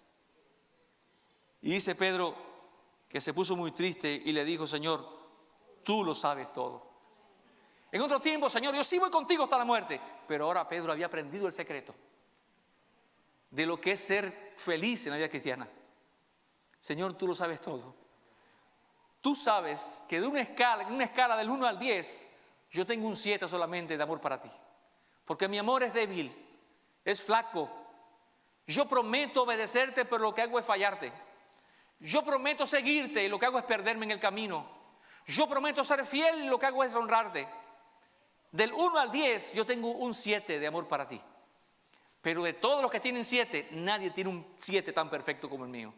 Y dice Pedro que se puso muy triste y le dijo: Señor, tú lo sabes todo. En otro tiempo: Señor, yo sí voy contigo hasta la muerte. Pero ahora Pedro había aprendido el secreto de lo que es ser feliz en la vida cristiana. Señor, tú lo sabes todo. Tú sabes que en una escala del 1 al 10, yo tengo un 7 solamente de amor para ti. Porque mi amor es débil, es flaco. Yo prometo obedecerte, pero lo que hago es fallarte. Yo prometo seguirte y lo que hago es perderme en el camino. Yo prometo ser fiel y lo que hago es honrarte. Del 1 al 10 yo tengo un 7 de amor para ti. Pero de todos los que tienen 7, nadie tiene un 7 tan perfecto como el mío.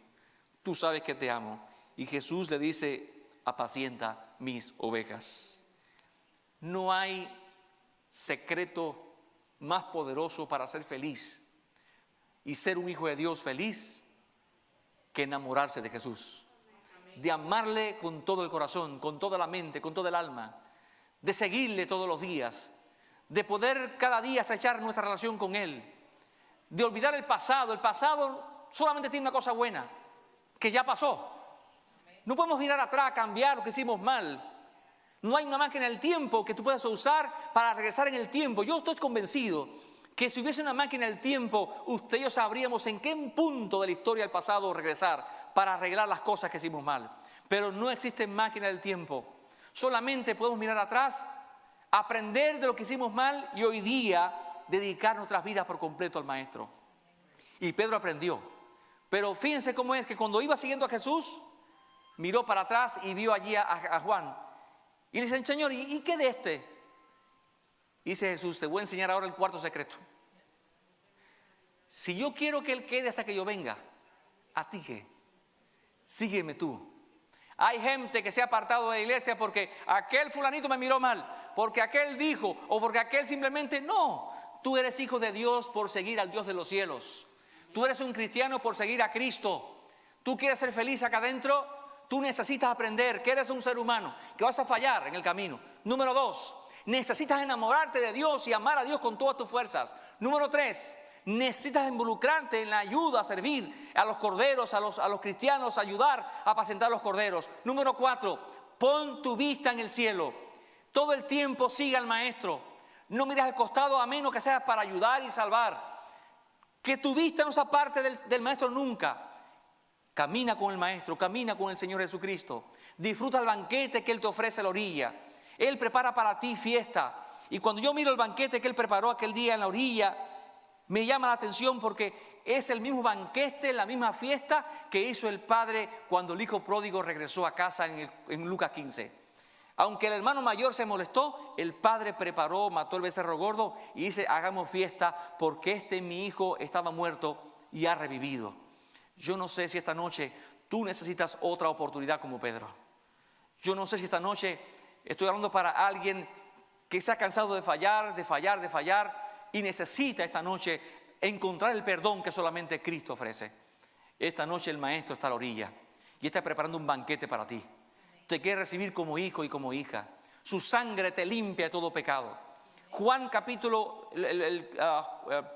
Tú sabes que te amo. Y Jesús le dice: apacienta mis ovejas. No hay secreto más poderoso para ser feliz y ser un hijo de Dios feliz que enamorarse de Jesús, de amarle con todo el corazón, con toda la mente, con toda el alma, de seguirle todos los días, de poder cada día estrechar nuestra relación con Él, de olvidar el pasado. El pasado solamente tiene una cosa buena, que ya pasó. No podemos mirar atrás, cambiar lo que hicimos mal. No hay una máquina del tiempo que tú puedas usar para regresar en el tiempo. Yo estoy convencido que si hubiese una máquina del tiempo, usted y yo sabríamos en qué punto de la historia del pasado regresar para arreglar las cosas que hicimos mal. Pero no existe máquina del tiempo. Solamente podemos mirar atrás, aprender de lo que hicimos mal y hoy día dedicar nuestras vidas por completo al Maestro. Y Pedro aprendió. Pero fíjense cómo es que cuando iba siguiendo a Jesús, miró para atrás y vio allí a Juan. Y le dicen: Señor, ¿y qué de este? Y dice Jesús: te voy a enseñar ahora el cuarto secreto. Si yo quiero que él quede hasta que yo venga, ¿a ti qué? Sígueme tú. Hay gente que se ha apartado de la iglesia porque aquel fulanito me miró mal, porque aquel dijo, o porque aquel simplemente no. Tú eres hijo de Dios por seguir al Dios de los cielos. Tú eres un cristiano por seguir a Cristo. Tú quieres ser feliz acá adentro. Tú necesitas aprender que eres un ser humano, que vas a fallar en el camino. Número 2, necesitas enamorarte de Dios y amar a Dios con todas tus fuerzas. Número 3, necesitas involucrarte en la ayuda, a servir a los corderos, a los cristianos, ayudar a apacentar los corderos. Número 4, pon tu vista en el cielo. Todo el tiempo sigue al Maestro. No mires al costado a menos que sea para ayudar y salvar. Que tu vista no se aparte del Maestro nunca. Camina con el Maestro, camina con el Señor Jesucristo. Disfruta el banquete que Él te ofrece a la orilla. Él prepara para ti fiesta. Y cuando yo miro el banquete que Él preparó aquel día en la orilla, me llama la atención porque es el mismo banquete, la misma fiesta que hizo el Padre cuando el Hijo pródigo regresó a casa en Lucas 15. Aunque el hermano mayor se molestó, el padre preparó, mató el becerro gordo y dice: hagamos fiesta porque mi hijo estaba muerto y ha revivido. Yo no sé si esta noche tú necesitas otra oportunidad como Pedro. Yo no sé si esta noche estoy hablando para alguien que se ha cansado de fallar y necesita esta noche encontrar el perdón que solamente Cristo ofrece. Esta noche el Maestro está a la orilla y está preparando un banquete para ti. Te quiere recibir como hijo y como hija. Su sangre te limpia de todo pecado.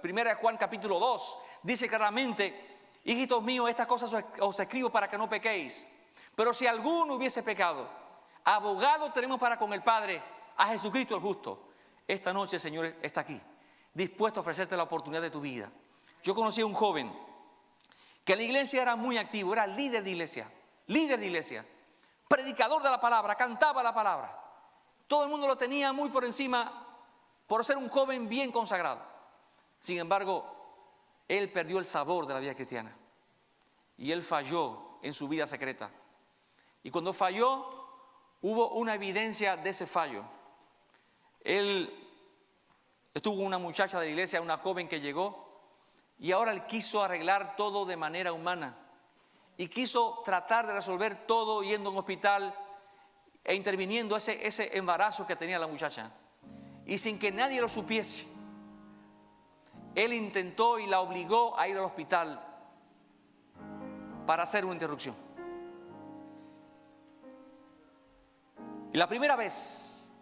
Primera de Juan capítulo 2 dice claramente: hijitos míos, estas cosas os escribo para que no pequéis. Pero si alguno hubiese pecado, abogado tenemos para con el Padre, a Jesucristo el justo. Esta noche el Señor está aquí, dispuesto a ofrecerte la oportunidad de tu vida. Yo conocí a un joven que en la iglesia era muy activo, era líder de iglesia, predicador de la palabra, cantaba la palabra. Todo el mundo lo tenía muy por encima por ser un joven bien consagrado. Sin embargo, él perdió el sabor de la vida cristiana y él falló en su vida secreta. Y cuando falló, hubo una evidencia de ese fallo. Él estuvo con una muchacha de la iglesia, una joven que llegó, y ahora él quiso arreglar todo de manera humana y quiso tratar de resolver todo yendo a un hospital e interviniendo ese embarazo que tenía la muchacha. Y sin que nadie lo supiese, él intentó y la obligó a ir al hospital para hacer una interrupción. Y la primera vez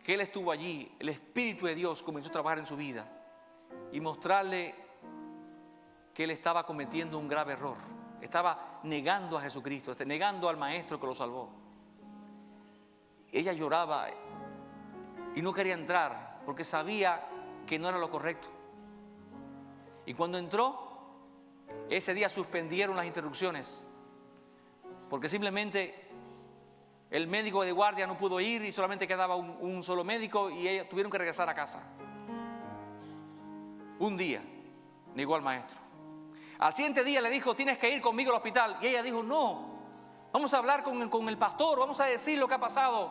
que él estuvo allí, el Espíritu de Dios comenzó a trabajar en su vida y mostrarle que él estaba cometiendo un grave error. Estaba negando a Jesucristo, negando al Maestro que lo salvó. Ella lloraba y no quería entrar porque sabía que no era lo correcto. Y cuando entró, ese día suspendieron las interrupciones porque simplemente el médico de guardia no pudo ir y solamente quedaba un solo médico y ellos tuvieron que regresar a casa. Un día negó al Maestro. Al siguiente día le dijo: tienes que ir conmigo al hospital. Y ella dijo: no, vamos a hablar con el pastor, vamos a decir lo que ha pasado.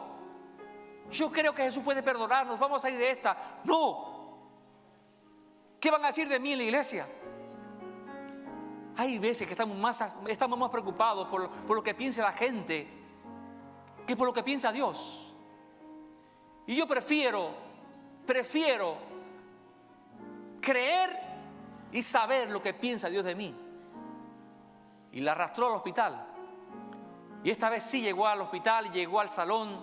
Yo creo que Jesús puede perdonarnos, vamos a ir de esta. No, ¿qué van a decir de mí en la iglesia? Hay veces que estamos más preocupados por lo que piensa la gente que por lo que piensa Dios. Y yo prefiero creer y saber lo que piensa Dios de mí. Y la arrastró al hospital. Y esta vez sí llegó al hospital, llegó al salón,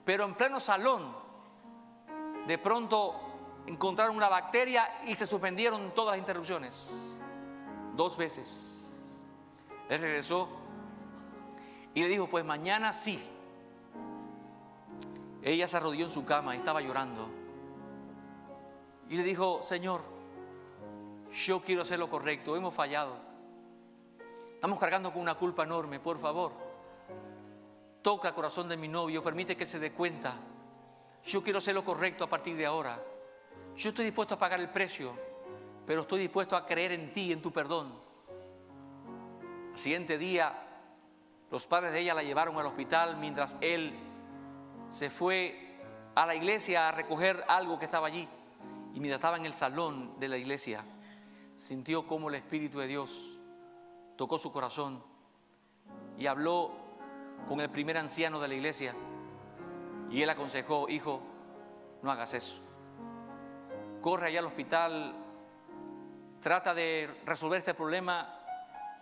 pero en pleno salón de pronto encontraron una bacteria y se suspendieron todas las interrupciones. 2 veces. Él regresó y le dijo: pues mañana sí. Ella se arrodilló en su cama y estaba llorando. Y le dijo: Señor, yo quiero hacer lo correcto, hemos fallado. Estamos cargando con una culpa enorme, por favor. Toca el corazón de mi novio, permite que él se dé cuenta. Yo quiero hacer lo correcto a partir de ahora. Yo estoy dispuesto a pagar el precio, pero estoy dispuesto a creer en ti, en tu perdón. Al siguiente día, los padres de ella la llevaron al hospital mientras él se fue a la iglesia a recoger algo que estaba allí. Y mientras estaba en el salón de la iglesia, sintió cómo el Espíritu de Dios tocó su corazón y habló con el primer anciano de la iglesia. Y él aconsejó: hijo, no hagas eso. Corre allá al hospital, trata de resolver este problema,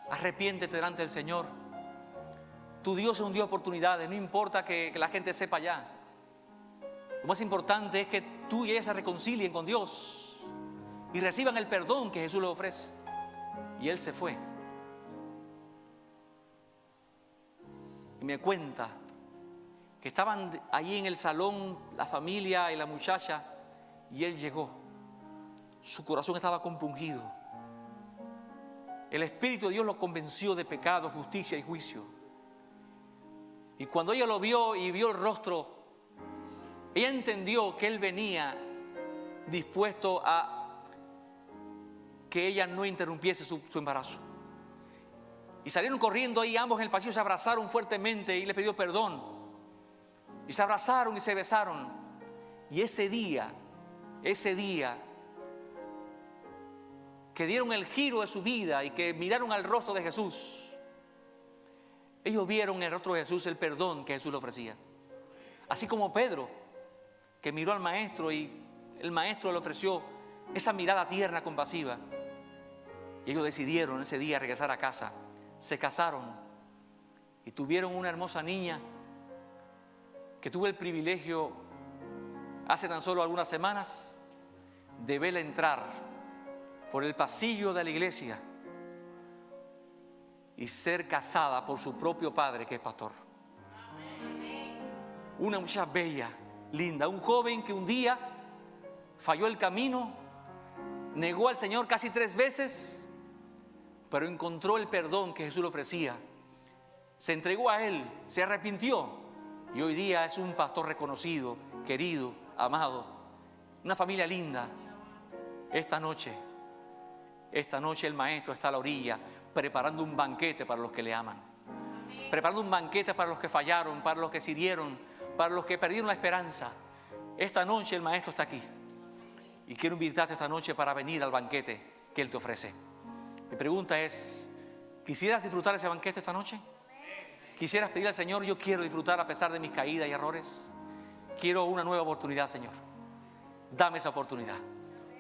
arrepiéntete delante del Señor. Tu Dios es un Dios de oportunidades, no importa que la gente sepa ya. Lo más importante es que tú y ella se reconcilien con Dios y reciban el perdón que Jesús les ofrece. Y él se fue. Y me cuenta que estaban allí en el salón la familia y la muchacha, y él llegó. Su corazón estaba compungido. El Espíritu de Dios lo convenció de pecado, justicia y juicio. Y cuando ella lo vio y vio el rostro, ella entendió que él venía dispuesto a que ella no interrumpiese su embarazo. Y salieron corriendo ahí ambos en el pasillo, se abrazaron fuertemente y le pidió perdón. y se abrazaron y se besaron. Y ese día que dieron el giro de su vida y que miraron al rostro de Jesús, ellos vieron en el rostro de Jesús el perdón que Jesús le ofrecía. Así como Pedro, que miró al maestro y el maestro le ofreció esa mirada tierna, compasiva. Y ellos decidieron ese día regresar a casa. Se casaron y tuvieron una hermosa niña que tuve el privilegio hace tan solo algunas semanas de verla entrar por el pasillo de la iglesia y ser casada por su propio padre, que es pastor. Una muchacha bella, linda, un joven que un día falló el camino, negó al Señor casi 3 veces, pero encontró el perdón que Jesús le ofrecía. Se entregó a Él, se arrepintió y hoy día es un pastor reconocido, querido, amado. Una familia linda. Esta noche el maestro está a la orilla preparando un banquete para los que le aman. Preparando un banquete para los que fallaron, para los que se hirieron, para los que perdieron la esperanza. Esta noche el maestro está aquí y quiero invitarte esta noche para venir al banquete que Él te ofrece. Mi pregunta es, ¿quisieras disfrutar ese banquete esta noche? ¿Quisieras pedir al Señor, yo quiero disfrutar a pesar de mis caídas y errores? Quiero una nueva oportunidad, Señor. Dame esa oportunidad.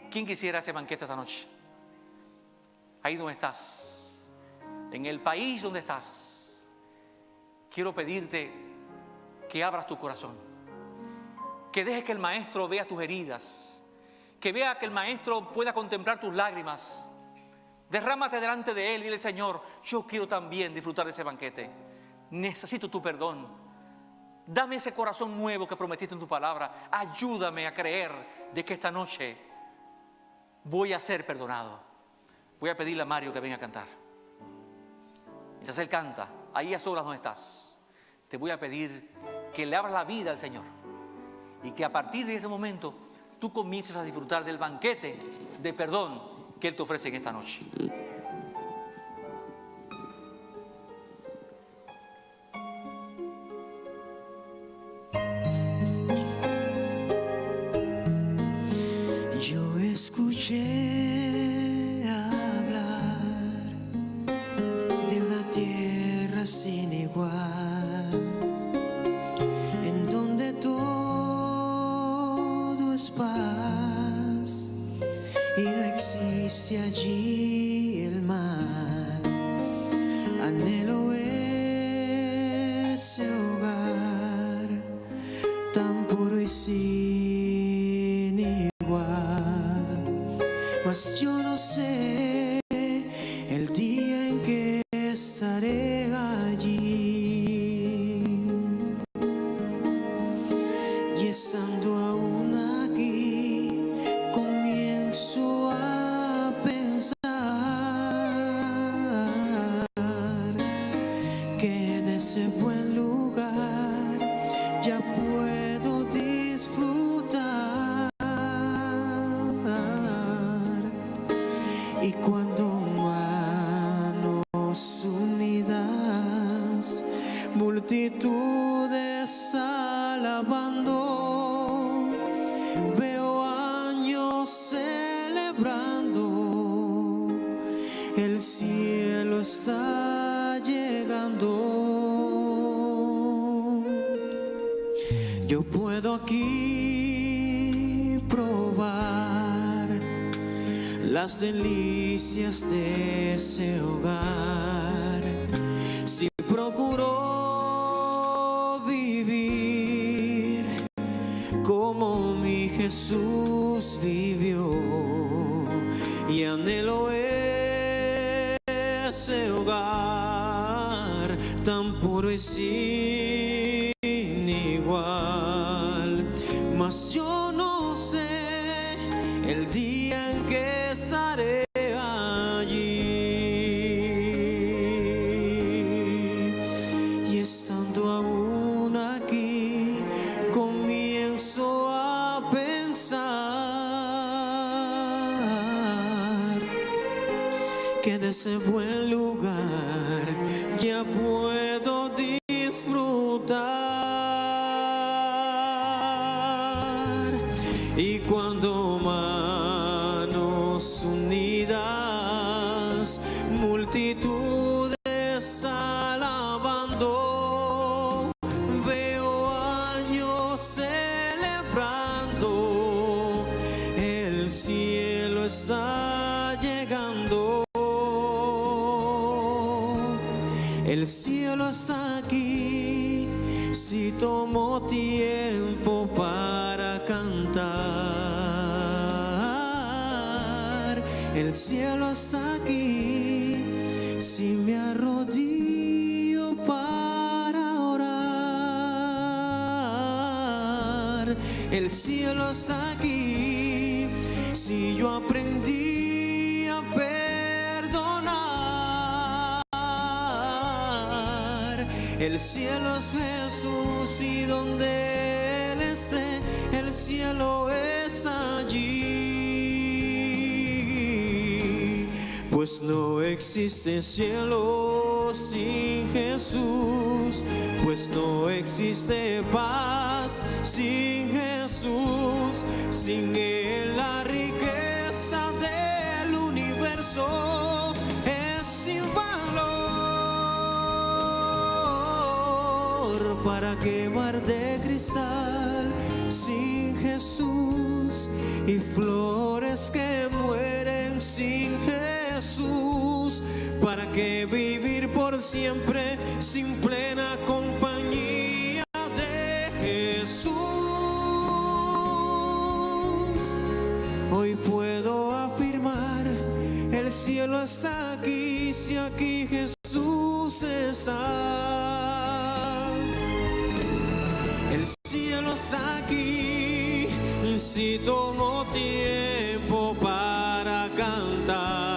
¿Quién quisiera ese banquete esta noche? Ahí donde estás, en el país donde estás, quiero pedirte que abras tu corazón, que dejes que el maestro vea tus heridas, que vea que el maestro pueda contemplar tus lágrimas. Derrámate delante de Él y dile: Señor, yo quiero también disfrutar de ese banquete. Necesito tu perdón. Dame ese corazón nuevo que prometiste en tu palabra. Ayúdame a creer de que esta noche voy a ser perdonado. Voy a pedirle a Mario que venga a cantar. Mientras él canta, ahí a solas donde estás, te voy a pedir que le abras la vida al Señor y que a partir de este momento tú comiences a disfrutar del banquete de perdón que Él te ofrece en esta noche. Yo escuché hablar de una tierra sin igual, en donde todo es paz y no existe allí el mal. Anhelo ese hogar tan puro y sin igual, mas yo no sé el día en que estaré allí. Y estando aún aquí, comienzo a pensar que de ese buen lugar ya puedo disfrutar. Y cuando manos unidas, multitudes alabando, veo años celebrando, el cielo está llegando. Yo puedo aquí probar las delicias de ese hogar, si procuro vivir como mi Jesús vivió, y anhelo ese hogar tan puro y sin igual. Mas yo no sé el día en que estaré allí. Y estando aún aquí, comienzo a pensar que de ese buen lugar ya puedo disfrutar. Y cuando manos unidas, multitudes alabando, veo años celebrando, el cielo está llegando, el cielo está aquí. Si tomo tiempo para cantar, el cielo está aquí. Si me arrodillo para orar, el cielo está aquí. Si yo aprendí a perdonar, el cielo es Jesús, y donde Él esté, el cielo es allí. Pues no existe cielo sin Jesús, pues no existe paz sin Jesús. Sin Él la riqueza del universo es sin valor. ¿Para qué mar de cristal sin Jesús? Y flores que mueren sin Jesús. ¿Para qué vivir por siempre sin plena compañía de Jesús? Hoy puedo afirmar, el cielo está aquí, si aquí Jesús está. El cielo está aquí, y si tomo tiempo para cantar,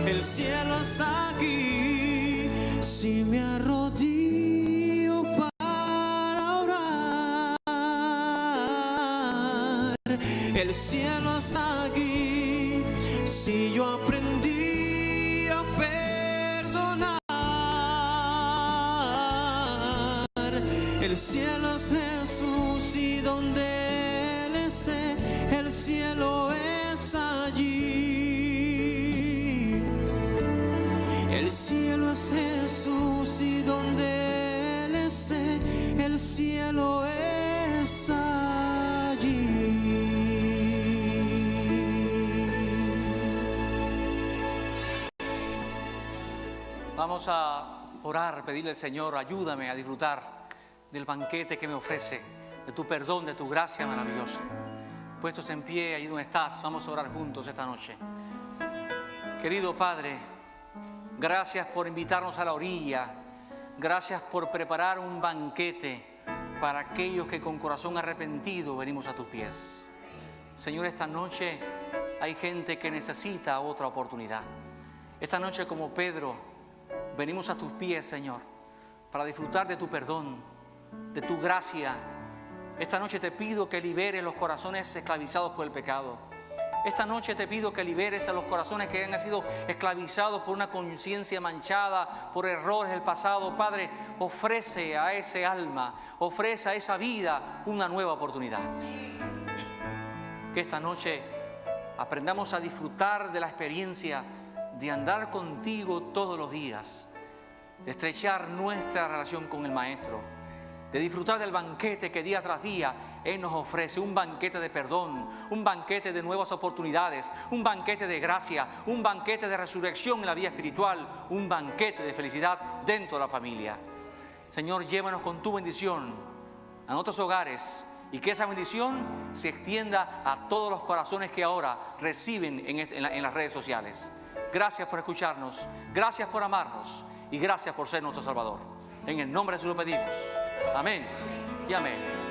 el cielo está aquí. Si me arrodillo para orar, el cielo está aquí. Si yo aprendí a perdonar, el cielo es Jesús, y donde Él esté, el cielo es allí. El cielo es Jesús, y donde Él esté, el cielo es allí. Vamos a orar, pedirle al Señor, ayúdame a disfrutar del banquete que me ofrece, de tu perdón, de tu gracia maravillosa. Puestos en pie, allí donde estás, vamos a orar juntos esta noche. Querido Padre, gracias por invitarnos a la orilla. Gracias por preparar un banquete para aquellos que con corazón arrepentido venimos a tus pies. Señor, esta noche hay gente que necesita otra oportunidad. Esta noche, como Pedro, venimos a tus pies, Señor, para disfrutar de tu perdón, de tu gracia. Esta noche te pido que liberes los corazones esclavizados por el pecado. Esta noche te pido que liberes a los corazones que han sido esclavizados por una conciencia manchada, por errores del pasado. Padre, ofrece a ese alma, ofrece a esa vida una nueva oportunidad. Que esta noche aprendamos a disfrutar de la experiencia de andar contigo todos los días, de estrechar nuestra relación con el Maestro, de disfrutar del banquete que día tras día Él nos ofrece, un banquete de perdón, un banquete de nuevas oportunidades, un banquete de gracia, un banquete de resurrección en la vida espiritual, un banquete de felicidad dentro de la familia. Señor, llévanos con tu bendición a nuestros hogares, y que esa bendición se extienda a todos los corazones que ahora reciben en las redes sociales. Gracias por escucharnos, gracias por amarnos y gracias por ser nuestro Salvador. En el nombre de Jesús lo pedimos. Amén y amén.